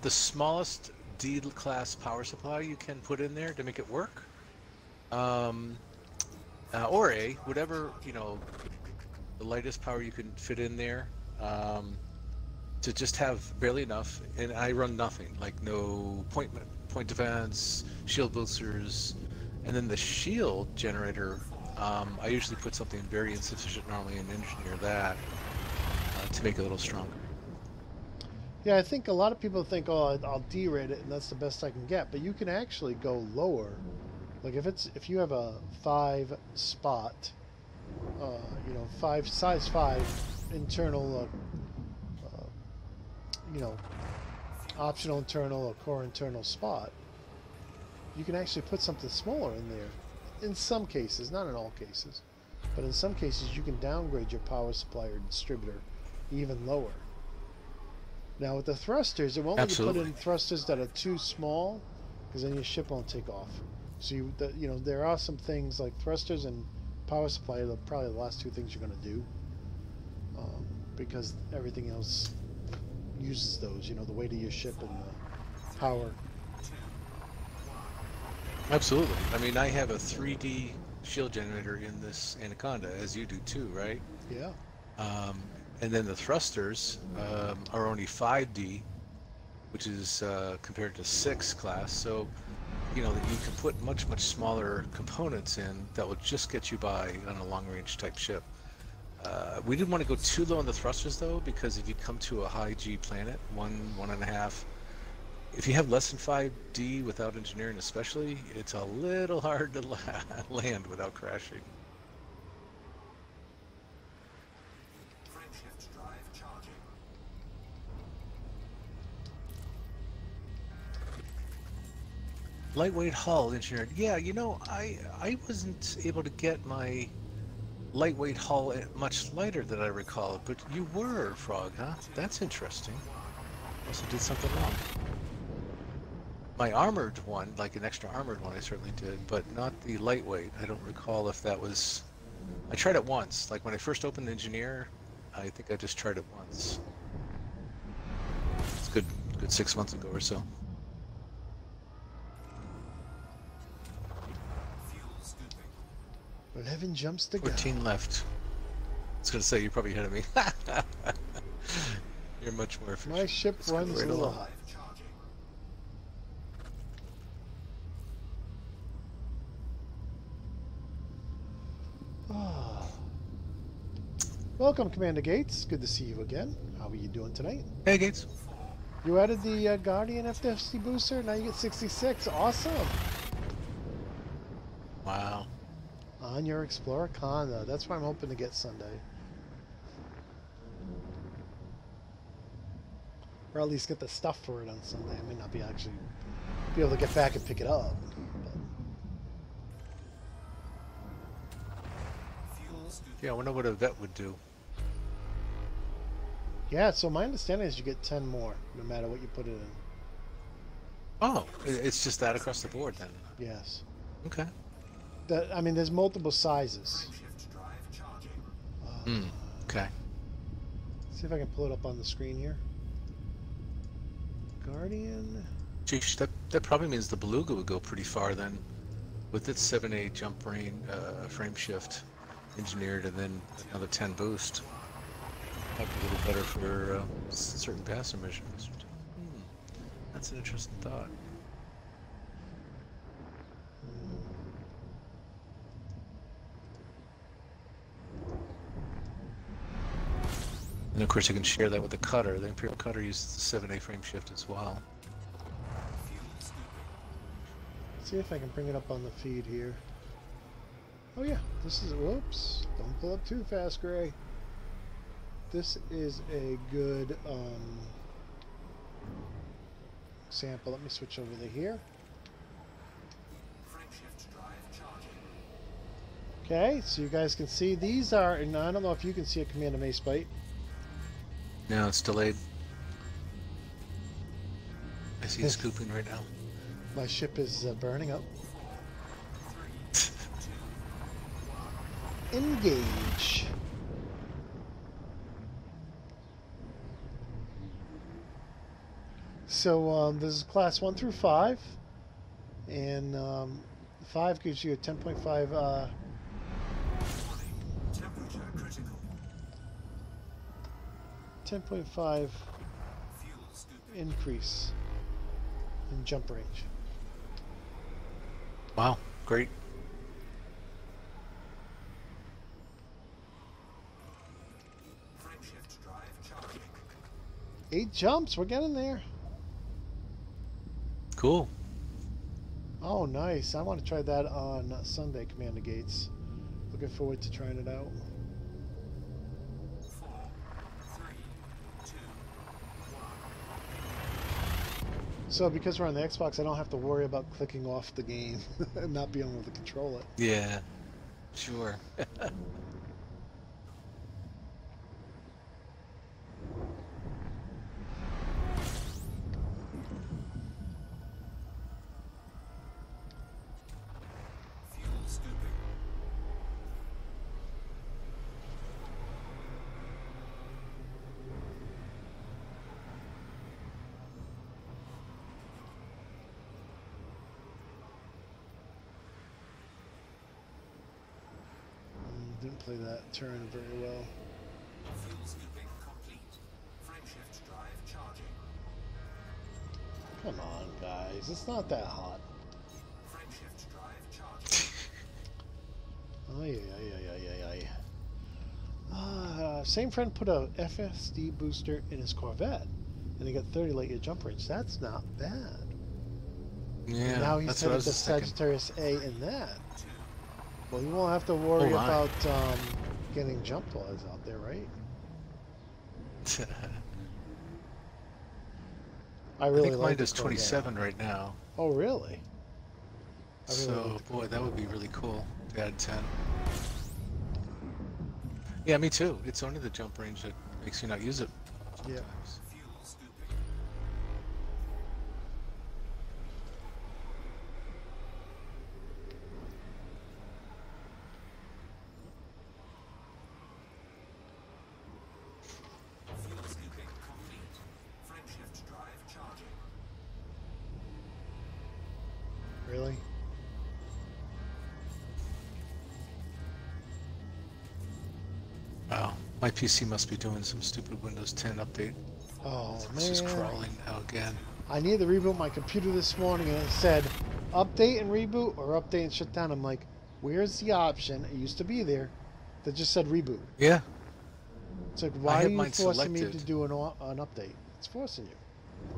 [SPEAKER 2] The smallest D-class power supply you can put in there to make it work. Or whatever, the lightest power you can fit in there. To just have barely enough, and I run nothing, like no point defense, shield boosters, and then the shield generator. I usually put something very insufficient normally and engineer that to make it a little stronger.
[SPEAKER 1] Yeah, I think a lot of people think, oh, I'll D-rate it, and that's the best I can get. But you can actually go lower. Like if you have a 5 spot, size 5 internal, optional internal or core internal spot, you can actually put something smaller in there. In some cases, not in all cases, but in some cases you can downgrade your power supply or distributor even lower. Now with the thrusters, it won't let you put in thrusters that are too small, because then your ship won't take off. So there are some things like thrusters and power supply are probably the last two things you're going to do, because everything else uses those. The weight of your ship and the power.
[SPEAKER 2] Absolutely. I mean, I have a 3D shield generator in this Anaconda, as you do too, right?
[SPEAKER 1] Yeah.
[SPEAKER 2] And then the thrusters are only 5D, which is compared to 6 class. So, you can put much smaller components in that will just get you by on a long-range type ship. We didn't want to go too low on the thrusters though, because if you come to a high G planet, 1.5, if you have less than 5D without engineering especially, it's a little hard to land without crashing.
[SPEAKER 3] Frameshift drive charging.
[SPEAKER 2] Lightweight hull engineered. Yeah, I wasn't able to get my lightweight hull much lighter than I recall, but you were, Frog, huh? That's interesting. Also did something wrong. My armored one, like an extra armored one, I certainly did, but not the lightweight. I don't recall if that was... I tried it once. Like when I first opened Engineer, I think I just tried it once. It's good 6 months ago or so.
[SPEAKER 3] Fuel scooping.
[SPEAKER 1] 11 jumps to go.
[SPEAKER 2] 14 left. I was going to say, you're probably ahead of me. You're much more efficient.
[SPEAKER 1] My ship
[SPEAKER 2] Let's go
[SPEAKER 1] runs
[SPEAKER 2] right
[SPEAKER 1] a
[SPEAKER 2] along.
[SPEAKER 1] lot.
[SPEAKER 3] Charging.
[SPEAKER 1] Welcome, Commander Gates. Good to see you again. How are you doing tonight?
[SPEAKER 2] Hey, Gates.
[SPEAKER 1] You added the Guardian FFC booster. Now you get 66. Awesome.
[SPEAKER 2] Wow.
[SPEAKER 1] On your Explorer Conda. That's what I'm hoping to get Sunday. Or at least get the stuff for it on Sunday. I may not be able to get back and pick it up.
[SPEAKER 3] Fuel scooping.
[SPEAKER 2] Yeah, I wonder what a vet would do.
[SPEAKER 1] Yeah, so my understanding is you get 10 more, no matter what you put it in.
[SPEAKER 2] Oh, it's just that across the board then.
[SPEAKER 1] Yes.
[SPEAKER 2] Okay.
[SPEAKER 1] I mean, there's multiple sizes.
[SPEAKER 3] Frameshift drive charging.
[SPEAKER 2] Okay.
[SPEAKER 1] See if I can pull it up on the screen here. Guardian.
[SPEAKER 2] Geez, that probably means the Beluga would go pretty far then, with its 7A jump range, frame shift engineered, and then another 10 boost. Might be a little better for certain passenger missions. That's an interesting thought. And of course, you can share that with the cutter. The Imperial cutter uses the 7A frame shift as well.
[SPEAKER 3] Fuel scooping.
[SPEAKER 1] See if I can bring it up on the feed here. Oh yeah, this is, whoops, don't pull up too fast, Gray. This is a good example. Let me switch over to here.
[SPEAKER 3] Frameshift drive charging.
[SPEAKER 1] Okay, so you guys can see these are, and I don't know if you can see a Commander Macebyte.
[SPEAKER 2] No, it's delayed. I see it scooping right now.
[SPEAKER 1] My ship is burning up. Engage. So this is class 1 through 5, and 5 gives you a 10.5
[SPEAKER 3] Warning. Temperature critical.
[SPEAKER 1] 10.5
[SPEAKER 3] Fuel scooping.
[SPEAKER 1] increase in jump range.
[SPEAKER 2] Wow, great.
[SPEAKER 3] Frameshift drive charging.
[SPEAKER 1] 8 jumps, we're getting there.
[SPEAKER 2] Cool.
[SPEAKER 1] Oh, nice. I want to try that on Sunday, Commander Gates. Looking forward to trying it out.
[SPEAKER 3] 4, 3, 2, 1.
[SPEAKER 1] So because we're on the Xbox, I don't have to worry about clicking off the game and not being able to control it.
[SPEAKER 2] Yeah, sure.
[SPEAKER 3] Fuel scooping.
[SPEAKER 1] Didn't play that turn very well.
[SPEAKER 3] Fuel scooping complete. Frameshift drive charging.
[SPEAKER 1] Come on, guys. It's not that hot.
[SPEAKER 3] Frameshift drive charging.
[SPEAKER 1] Ay, ay, ay, ay, ay, ay. Same friend put a FSD booster in his Corvette, and he got 30 light year jump range. That's not bad.
[SPEAKER 2] Yeah,
[SPEAKER 1] And now he's
[SPEAKER 2] that's what I
[SPEAKER 1] headed
[SPEAKER 2] was
[SPEAKER 1] to
[SPEAKER 2] just thinking.
[SPEAKER 1] Sagittarius A in that. Well, you won't have to worry
[SPEAKER 2] Oh, my.
[SPEAKER 1] about getting jump laws out there, right? I
[SPEAKER 2] I
[SPEAKER 1] really
[SPEAKER 2] think
[SPEAKER 1] like
[SPEAKER 2] mine
[SPEAKER 1] the
[SPEAKER 2] is
[SPEAKER 1] Corvette.
[SPEAKER 2] 27 right now.
[SPEAKER 1] Oh, really? I really
[SPEAKER 2] So,
[SPEAKER 1] like the
[SPEAKER 2] boy, that
[SPEAKER 1] Corvette.
[SPEAKER 2] would be really cool to add 10. Yeah, me too. It's only the jump range that makes you not use it
[SPEAKER 1] Yeah.
[SPEAKER 2] sometimes.
[SPEAKER 3] Fuel scooping. Fuel scooping complete. Frameshift drive charging.
[SPEAKER 1] Really?
[SPEAKER 2] Wow, my PC must be doing some stupid Windows 10 update.
[SPEAKER 1] Oh,
[SPEAKER 2] It's just
[SPEAKER 1] man.
[SPEAKER 2] crawling now again.
[SPEAKER 1] I needed to reboot my computer this morning, and it said update and reboot or update and shut down. I'm like, where's the option? It used to be there that just said reboot.
[SPEAKER 2] Yeah,
[SPEAKER 1] It's like, why
[SPEAKER 2] have
[SPEAKER 1] are you
[SPEAKER 2] mine
[SPEAKER 1] forcing me to
[SPEAKER 2] selected.
[SPEAKER 1] do an update? It's forcing you.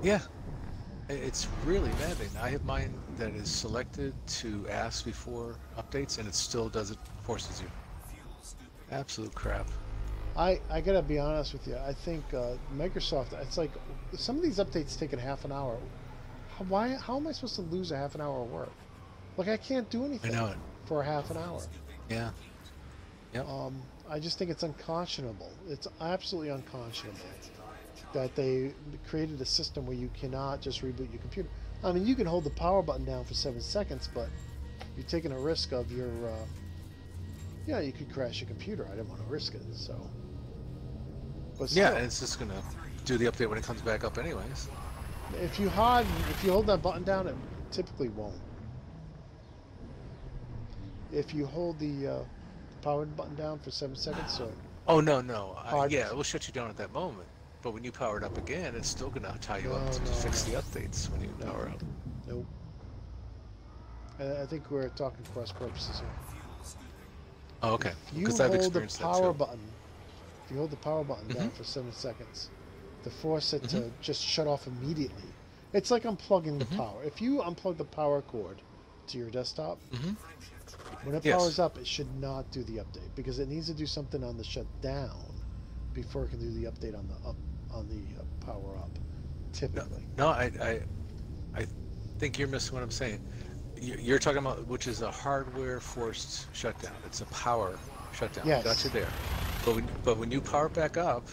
[SPEAKER 2] yeah. It's really maddening. I have mine that is selected to ask before updates, and it still does it, forces you.
[SPEAKER 3] Fuel scooping.
[SPEAKER 2] Absolute crap.
[SPEAKER 1] I gotta be honest with you. I think Microsoft. It's like some of these updates take a half an hour. How am I supposed to lose a half an hour of work? Like I can't do anything
[SPEAKER 2] I know it.
[SPEAKER 1] for a half an hour.
[SPEAKER 2] Yeah. Yep.
[SPEAKER 1] I just think it's unconscionable. It's absolutely unconscionable that they created a system where you cannot just reboot your computer. I mean, you can hold the power button down for 7 seconds, but you're taking a risk of your, yeah, you could crash your computer. I didn't want to risk it, so. But
[SPEAKER 2] Yeah,
[SPEAKER 1] still,
[SPEAKER 2] and it's just gonna do the update when it comes back up, anyways.
[SPEAKER 1] if you hold that button down, it typically won't. If you hold the power button down for 7 seconds, so
[SPEAKER 2] Oh no, no.
[SPEAKER 1] hard.
[SPEAKER 2] Yeah, it will shut you down at that moment. But when you power it up again, it's still gonna tie you
[SPEAKER 1] No,
[SPEAKER 2] up to
[SPEAKER 1] no,
[SPEAKER 2] fix
[SPEAKER 1] no.
[SPEAKER 2] the updates when you
[SPEAKER 1] No.
[SPEAKER 2] power up.
[SPEAKER 1] Nope. I think we're talking cross purposes here.
[SPEAKER 2] Oh, okay.
[SPEAKER 1] If you
[SPEAKER 2] Because I've
[SPEAKER 1] hold the
[SPEAKER 2] experienced that
[SPEAKER 1] power
[SPEAKER 2] too.
[SPEAKER 1] button, if you hold the power button down for 7 seconds, to force it to just shut off immediately. It's like unplugging the power. If you unplug the power cord to your desktop, when it
[SPEAKER 2] Yes.
[SPEAKER 1] powers up, it should not do the update because it needs to do something on the shutdown before it can do the update on the power up. Typically,
[SPEAKER 2] No, I think you're missing what I'm saying. You're talking about, which is a hardware forced shutdown. It's a power shutdown.
[SPEAKER 1] Yes.
[SPEAKER 2] Got you there. But when you power back up,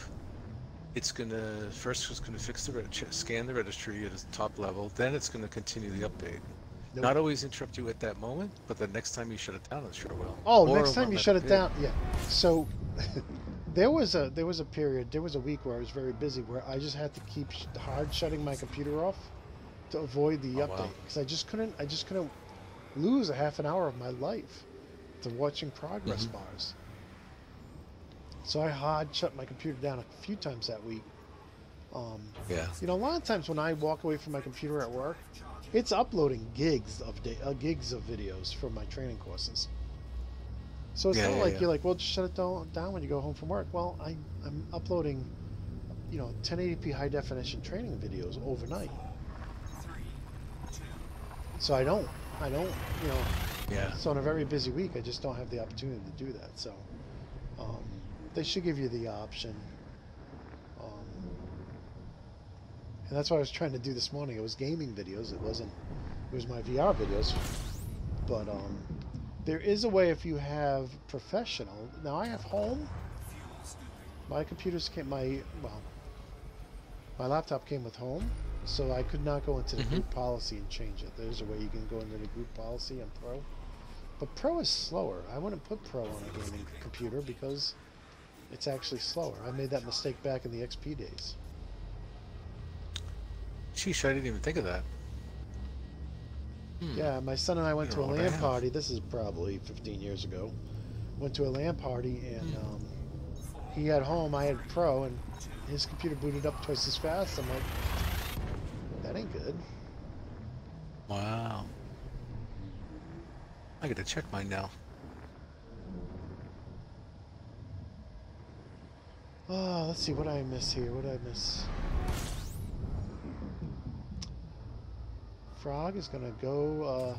[SPEAKER 2] it's gonna fix the scan the registry at its top level. Then it's gonna continue the update.
[SPEAKER 1] Nope.
[SPEAKER 2] Not always interrupt you at that moment, but the next time you shut it down, it sure will.
[SPEAKER 1] Oh,
[SPEAKER 2] Or
[SPEAKER 1] next time
[SPEAKER 2] when
[SPEAKER 1] you
[SPEAKER 2] let
[SPEAKER 1] shut it
[SPEAKER 2] be.
[SPEAKER 1] down, yeah. So there was a period, there was a week where I was very busy where I just had to keep hard shutting my computer off to avoid the
[SPEAKER 2] Oh,
[SPEAKER 1] update
[SPEAKER 2] wow.
[SPEAKER 1] because I just couldn't lose a half an hour of my life to watching progress bars. So I hard shut my computer down a few times that week.
[SPEAKER 2] Yeah.
[SPEAKER 1] You know, a lot of times when I walk away from my computer at work, it's uploading gigs of videos from my training courses. So it's not like you're like, well, just shut it down when you go home from work. Well, I'm uploading, 1080p high definition training videos overnight. So I don't,
[SPEAKER 2] Yeah.
[SPEAKER 1] So on a very busy week, I just don't have the opportunity to do that. So they should give you the option. And that's what I was trying to do this morning. It was gaming videos. It was my VR videos. But there is a way if you have professional. Now I have home. My computers came, my laptop came with home. So I could not go into the group policy and change it. There's a way you can go into the group policy on Pro. But Pro is slower. I wouldn't put Pro on a gaming computer because it's actually slower. I made that mistake back in the XP days.
[SPEAKER 2] Sheesh, I didn't even think of that.
[SPEAKER 1] Yeah, my son and I went to a
[SPEAKER 2] don't know what I
[SPEAKER 1] LAN
[SPEAKER 2] have.
[SPEAKER 1] party. This is probably 15 years ago. Went to a LAN party and he had home, I had Pro, and his computer booted up twice as fast. I'm like, that ain't good.
[SPEAKER 2] Wow. I gotta check mine now.
[SPEAKER 1] Oh, let's see, what did I miss here? What did I miss? Frog is gonna go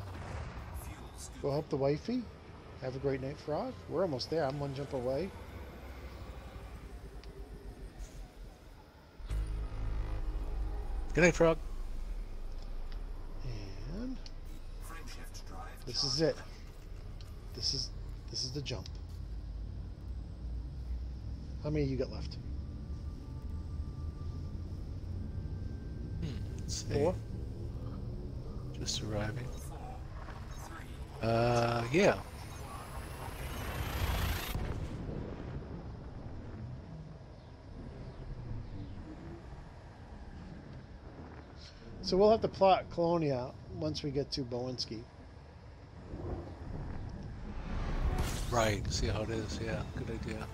[SPEAKER 1] help the wifey. Have a great night, Frog. We're almost there. I'm one jump away.
[SPEAKER 2] Good night, Frog.
[SPEAKER 1] And this is it. This is the jump. How many you got left?
[SPEAKER 2] Let's see.
[SPEAKER 1] 4?
[SPEAKER 2] Just arriving. Yeah.
[SPEAKER 1] So we'll have to plot Colonia once we get to Bowinsky.
[SPEAKER 2] Right. See how it is. Yeah. Good idea.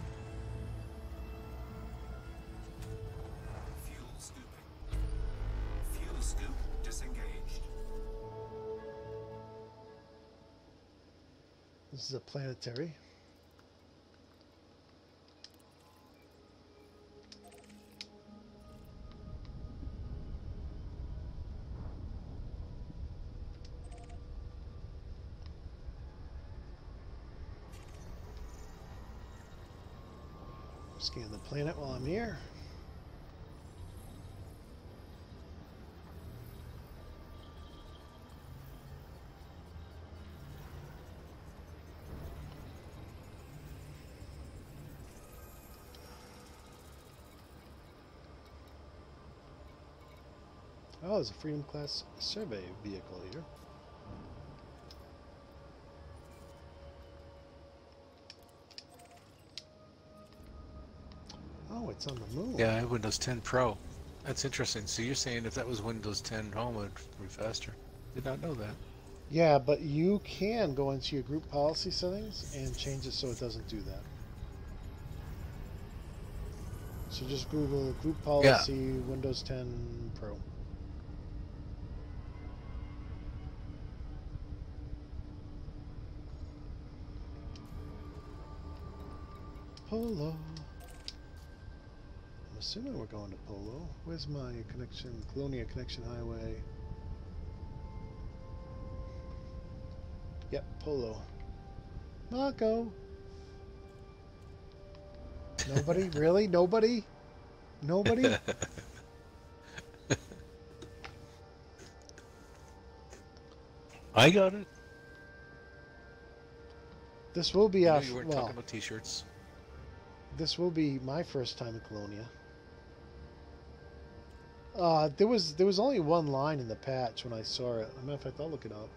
[SPEAKER 3] Fuel scooping. Fuel scoop disengaged.
[SPEAKER 1] This is a planetary. Scan the planet while I'm here. Oh, there's a Freedom Class survey vehicle here. Oh, it's on the moon.
[SPEAKER 2] Yeah, I have Windows 10 Pro. That's interesting. So you're saying if that was Windows 10 Home, it would be faster. Did not know that.
[SPEAKER 1] Yeah, but you can go into your group policy settings and change it so it doesn't do that. So just Google group policy Windows 10 Pro. Polo. I'm assuming we're going to Polo. Where's my connection? Colonia Connection Highway. Yep, Polo. Marco. Nobody? Really? Nobody? Nobody?
[SPEAKER 2] I got it.
[SPEAKER 1] This will be
[SPEAKER 2] I
[SPEAKER 1] our
[SPEAKER 2] knew you weren't talking about t-shirts.
[SPEAKER 1] This will be my first time in Colonia. There was only one line in the patch when I saw it. As a matter of fact, I'll look it up.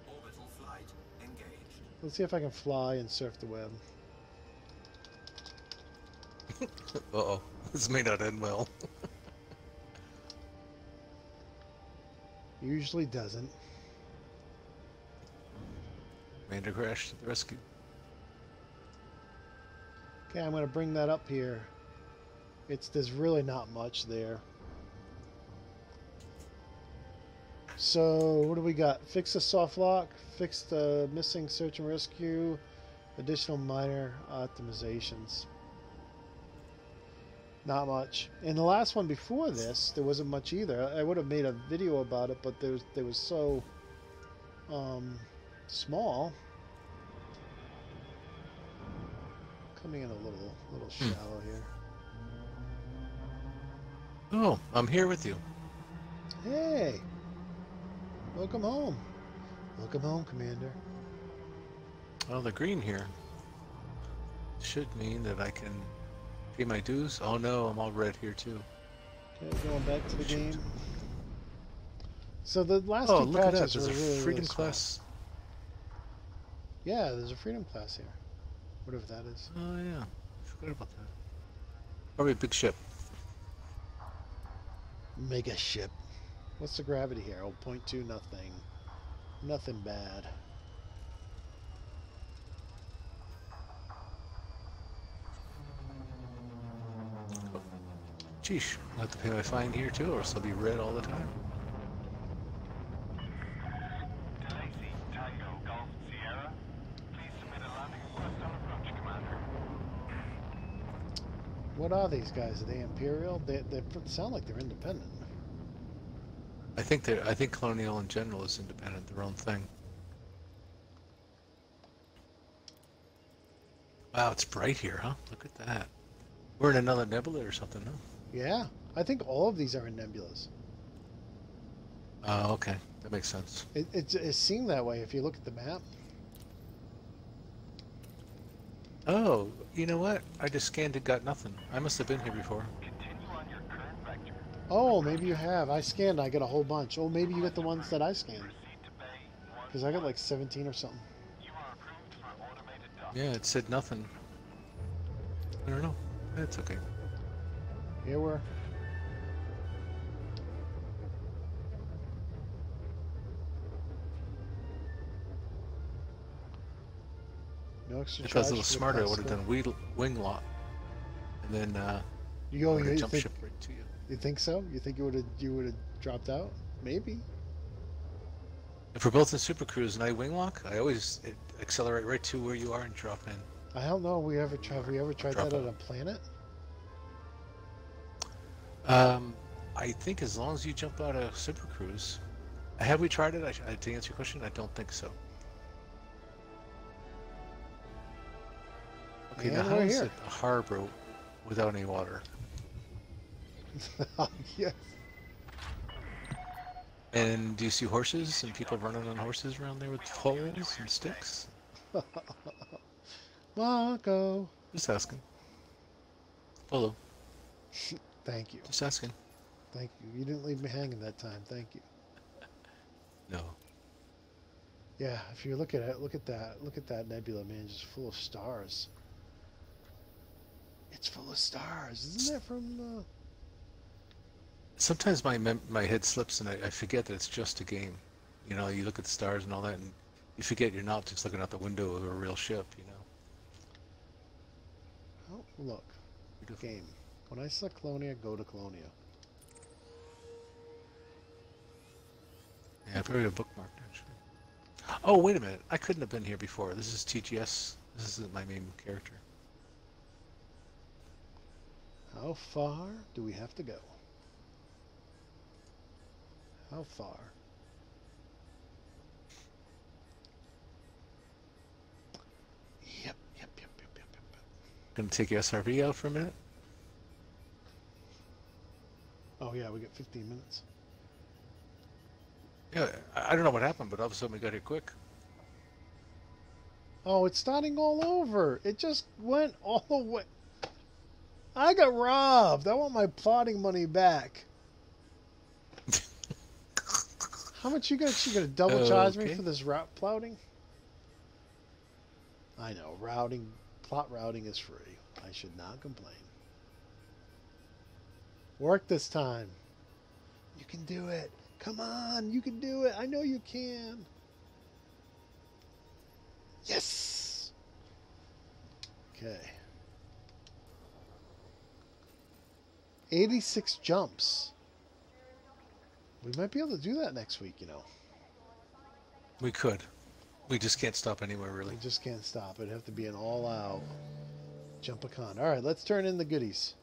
[SPEAKER 3] Orbital flight engaged.
[SPEAKER 1] Let's see if I can fly and surf the web.
[SPEAKER 2] Uh-oh. This may not end well.
[SPEAKER 1] Usually doesn't.
[SPEAKER 2] Commander crash to the rescue.
[SPEAKER 1] Okay, I'm going to bring that up here. There's really not much there. So what do we got? Fix the soft lock, fix the missing search and rescue, additional minor optimizations. Not much. In the last one before this, there wasn't much either. I would have made a video about it, but there was so small. Coming in a little shallow here.
[SPEAKER 2] Oh, I'm here with you.
[SPEAKER 1] Hey, welcome home. Welcome home, Commander.
[SPEAKER 2] Oh, the green here should mean that I can pay my dues. Oh no, I'm all red here too.
[SPEAKER 1] Okay, going back to the game. So the last
[SPEAKER 2] Oh,
[SPEAKER 1] two
[SPEAKER 2] look at that.
[SPEAKER 1] patches
[SPEAKER 2] There's
[SPEAKER 1] were
[SPEAKER 2] a
[SPEAKER 1] really,
[SPEAKER 2] Freedom
[SPEAKER 1] really small.
[SPEAKER 2] Class.
[SPEAKER 1] Yeah, there's a Freedom Class here. Whatever that is.
[SPEAKER 2] Oh yeah, I forgot about that. Probably a big ship.
[SPEAKER 1] Mega ship. What's the gravity here? Oh, 0.2, nothing. Nothing bad.
[SPEAKER 2] Sheesh, I'll have to pay my fine here too, or else I'll be red all the time.
[SPEAKER 4] Delacey, Tango, Golf, Sierra. Please submit a landing request on approach, Commander.
[SPEAKER 1] What are these guys? Are they Imperial? They sound like they're independent.
[SPEAKER 2] I think Colonial in general is independent, their own thing. Wow, it's bright here, huh? Look at that. We're in another nebula or something, no?
[SPEAKER 1] Yeah, I think all of these are in nebulas.
[SPEAKER 2] Oh, okay. That makes sense.
[SPEAKER 1] It seemed that way if you look at the map.
[SPEAKER 2] Oh, you know what? I just scanned and got nothing. I must have been here before.
[SPEAKER 4] Continue on your current vector.
[SPEAKER 1] Oh, maybe you have. I scanned. I got a whole bunch. Oh, maybe you got the ones that I scanned.
[SPEAKER 4] Proceed to Bay 1.
[SPEAKER 1] Because I got like 17 or something.
[SPEAKER 4] You are approved for automated dock.
[SPEAKER 2] Yeah, it said nothing. I don't know. That's okay.
[SPEAKER 1] Here we're. No extra
[SPEAKER 2] If I was
[SPEAKER 1] charge
[SPEAKER 2] a little
[SPEAKER 1] for the
[SPEAKER 2] smarter, I would have
[SPEAKER 1] classical.
[SPEAKER 2] done wing lock. And then
[SPEAKER 1] You,
[SPEAKER 2] I would have
[SPEAKER 1] you
[SPEAKER 2] jump
[SPEAKER 1] think?
[SPEAKER 2] ship right to you.
[SPEAKER 1] You think so? You think you would have dropped out? Maybe.
[SPEAKER 2] If we're both in Super Cruise and I wing lock, I always accelerate right to where you are and drop in.
[SPEAKER 1] I don't know. Have we ever tried
[SPEAKER 2] Drop
[SPEAKER 1] that
[SPEAKER 2] out.
[SPEAKER 1] on a planet?
[SPEAKER 2] I think as long as you jump out of Super Cruise. Have we tried it? To answer your question, I don't think so. Okay,
[SPEAKER 1] And
[SPEAKER 2] now how
[SPEAKER 1] we're
[SPEAKER 2] is
[SPEAKER 1] here.
[SPEAKER 2] it a harbor without any water?
[SPEAKER 1] Yes.
[SPEAKER 2] And do you see horses and people running on horses around there with poles and sticks?
[SPEAKER 1] Marco.
[SPEAKER 2] Just asking. Polo,
[SPEAKER 1] Thank you.
[SPEAKER 2] just asking.
[SPEAKER 1] Thank you. You didn't leave me hanging that time. Thank you.
[SPEAKER 2] No.
[SPEAKER 1] Yeah, if you look at it, look at that. Look at that nebula, man, just full of stars. It's full of stars. Isn't that from
[SPEAKER 2] Sometimes my head slips and I forget that it's just a game. You know, you look at the stars and all that, and you forget you're not just looking out the window of a real ship. You know.
[SPEAKER 1] Oh, look.
[SPEAKER 2] Beautiful.
[SPEAKER 1] Game. When I select Colonia, go to Colonia.
[SPEAKER 2] Yeah, I've already bookmarked actually. Oh, wait a minute. I couldn't have been here before. This is TGS. This isn't my main character.
[SPEAKER 1] How far do we have to go? How far? Yep.
[SPEAKER 2] Gonna take SRV out for a minute.
[SPEAKER 1] Oh yeah, we got 15 minutes.
[SPEAKER 2] Yeah, I don't know what happened, but all of a sudden we got here quick.
[SPEAKER 1] Oh, it's starting all over. It just went all the way. I got robbed. I want my plotting money back. How much you gonna double charge me
[SPEAKER 2] Okay.
[SPEAKER 1] for this route plotting? I know, plot routing is free. I should not complain. Work this time. You can do it. Come on, you can do it. I know you can. Yes. Okay. 86 jumps. We might be able to do that next week, you know.
[SPEAKER 2] We could. We just can't stop anywhere
[SPEAKER 1] We
[SPEAKER 2] really.
[SPEAKER 1] just can't stop. It'd have to be an all-out jump-a-con. All right, let's turn in the goodies.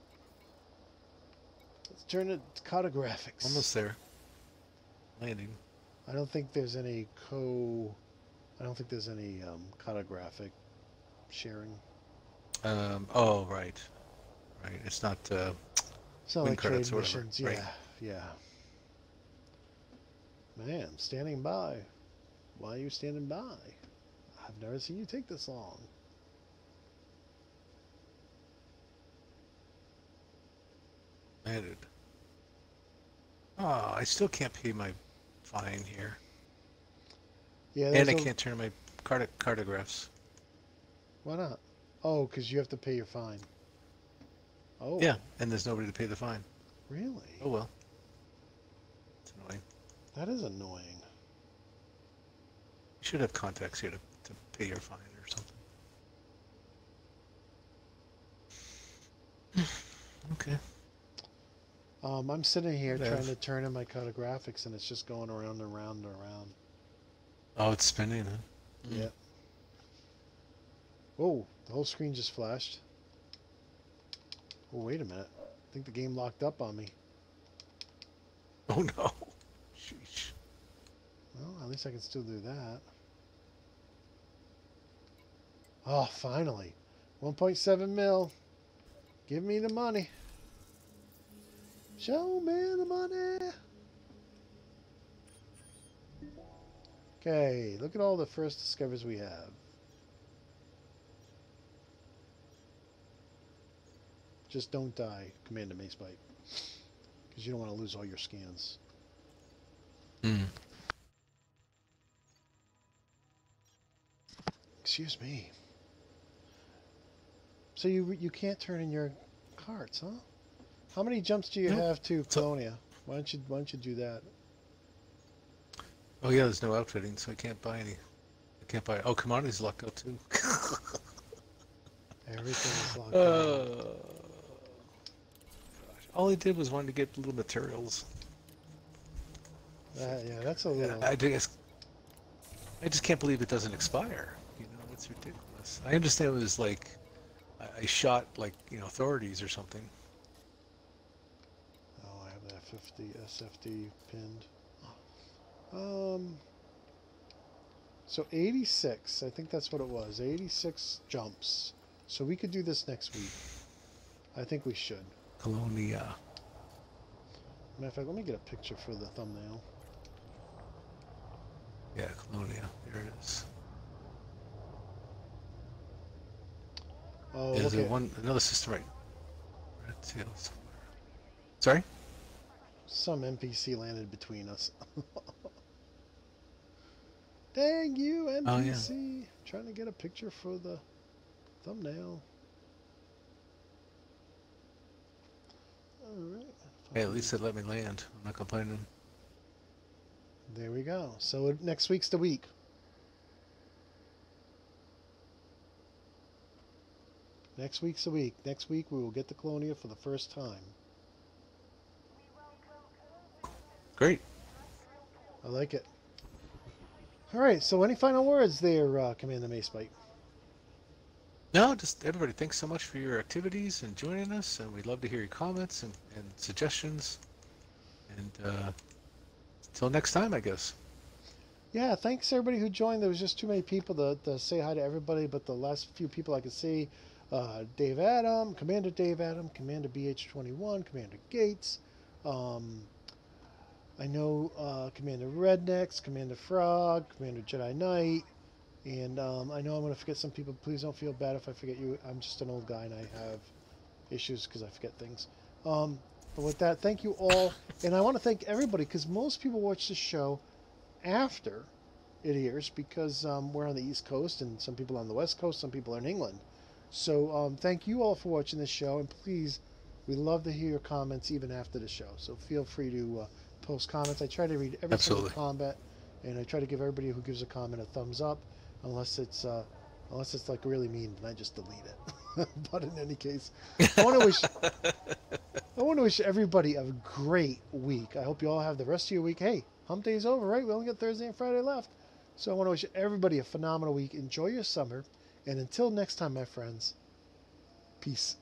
[SPEAKER 1] Let's turn it to cartographics.
[SPEAKER 2] Almost there. Landing.
[SPEAKER 1] I don't think there's any cartographic sharing.
[SPEAKER 2] Oh, right. Right. It's not
[SPEAKER 1] It's not
[SPEAKER 2] win
[SPEAKER 1] like
[SPEAKER 2] credits
[SPEAKER 1] trade
[SPEAKER 2] or whatever.
[SPEAKER 1] missions.
[SPEAKER 2] Right.
[SPEAKER 1] Yeah. Man, standing by. Why are you standing by? I've never seen you take this long.
[SPEAKER 2] Landed. Oh, I still can't pay my fine here.
[SPEAKER 1] Yeah,
[SPEAKER 2] And I
[SPEAKER 1] there's
[SPEAKER 2] can't turn my cartographs.
[SPEAKER 1] Why not? Oh, because you have to pay your fine. Oh.
[SPEAKER 2] Yeah, and there's nobody to pay the fine.
[SPEAKER 1] Really?
[SPEAKER 2] Oh well. It's annoying.
[SPEAKER 1] That is annoying.
[SPEAKER 2] You should have contacts here to pay your fine or something. Okay.
[SPEAKER 1] I'm sitting here
[SPEAKER 2] Yeah.
[SPEAKER 1] trying to turn in my cartographics, and it's just going around and around and around.
[SPEAKER 2] Oh, it's spinning, huh?
[SPEAKER 1] Yeah. Oh, the whole screen just flashed. Oh, wait a minute. I think the game locked up on me.
[SPEAKER 2] Oh no. Sheesh.
[SPEAKER 1] Well, at least I can still do that. Oh, finally. 1.7 mil. Give me the money. Show me the money. Okay, look at all the first discoveries we have. Just don't die, Commander Macebyte. Because you don't want to lose all your scans.
[SPEAKER 2] Hmm.
[SPEAKER 1] Excuse me. So you can't turn in your carts, huh? How many jumps do you
[SPEAKER 2] Nope.
[SPEAKER 1] have to Colonia? Why don't you do that?
[SPEAKER 2] Oh yeah, there's no outfitting, so I can't buy any. I can't buy. Oh, commodities locked out too.
[SPEAKER 1] Everything is locked down.
[SPEAKER 2] Gosh. All I did was wanted to get little materials.
[SPEAKER 1] Yeah, that's a little.
[SPEAKER 2] I just can't believe it doesn't expire. You know, it's ridiculous. I understand it was like I shot like authorities or something.
[SPEAKER 1] Oh, I have that 50 SFD pinned. So 86, I think that's what it was. 86 jumps. So we could do this next week. I think we should.
[SPEAKER 2] Colonia.
[SPEAKER 1] Matter of fact, let me get a picture for the thumbnail.
[SPEAKER 2] Yeah, Colonia. There it is.
[SPEAKER 1] Oh,
[SPEAKER 2] There's
[SPEAKER 1] look at.
[SPEAKER 2] another system right tail somewhere. Sorry?
[SPEAKER 1] Some NPC landed between us. Dang you,
[SPEAKER 2] Oh, yeah.
[SPEAKER 1] NPC! Trying to get a picture for the thumbnail. Alright.
[SPEAKER 2] Hey, at least they let me land. I'm not complaining.
[SPEAKER 1] There we go. So next week's the week. Next week's the week. Next week we will get to Colonia for the first time.
[SPEAKER 2] Great.
[SPEAKER 1] I like it. Alright, so any final words there, Commander Macebyte?
[SPEAKER 2] No, just everybody, thanks so much for your activities and joining us, and we'd love to hear your comments and suggestions. And until next time, I guess.
[SPEAKER 1] Yeah, thanks everybody who joined. There was just too many people to say hi to everybody, but the last few people I could see, Dave Adam, Commander Dave Adam, Commander BH21, Commander Gates, I know Commander Rednecks, Commander Frog, Commander Jedi Knight, and I know I'm going to forget some people. Please don't feel bad if I forget you. I'm just an old guy and I have issues because I forget things. But with that, thank you all. And I want to thank everybody because most people watch this show after it airs because we're on the East Coast and some people on the West Coast, some people are in England. So thank you all for watching this show. And please, we love to hear your comments even after the show. So feel free to post comments. I try to read every single comment, and I try to give everybody who gives a comment a thumbs up, unless it's like really mean, and I just delete it. But in any case, I want to wish everybody a great week. I hope you all have the rest of your week. Hey, hump day's over, right? We only got Thursday and Friday left. So I want to wish everybody a phenomenal week. Enjoy your summer, and until next time, my friends, peace.